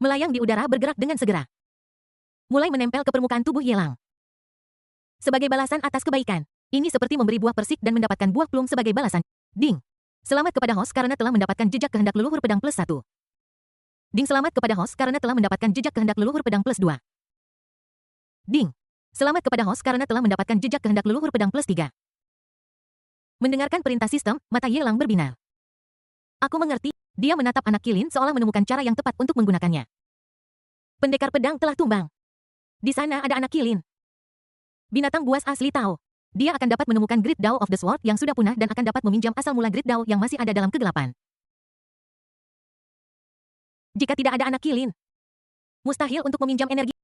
Melayang di udara bergerak dengan segera, mulai menempel ke permukaan tubuh Ye Lang. Sebagai balasan atas kebaikan, ini seperti memberi buah persik dan mendapatkan buah plum sebagai balasan. Ding. Selamat kepada host karena telah mendapatkan jejak kehendak leluhur pedang +1. Ding. Selamat kepada host karena telah mendapatkan jejak kehendak leluhur pedang +2. Ding. Selamat kepada host karena telah mendapatkan jejak kehendak leluhur pedang +3. Mendengarkan perintah sistem, mata Ye Lang berbinar. Aku mengerti, dia menatap anak Kilin seolah menemukan cara yang tepat untuk menggunakannya. Pendekar pedang telah tumbang. Di sana ada anak Kilin. Binatang buas asli Tao. Dia akan dapat menemukan Grid Dao of the Sword yang sudah punah dan akan dapat meminjam asal mula Grid Dao yang masih ada dalam kegelapan. Jika tidak ada anak Kilin, mustahil untuk meminjam energi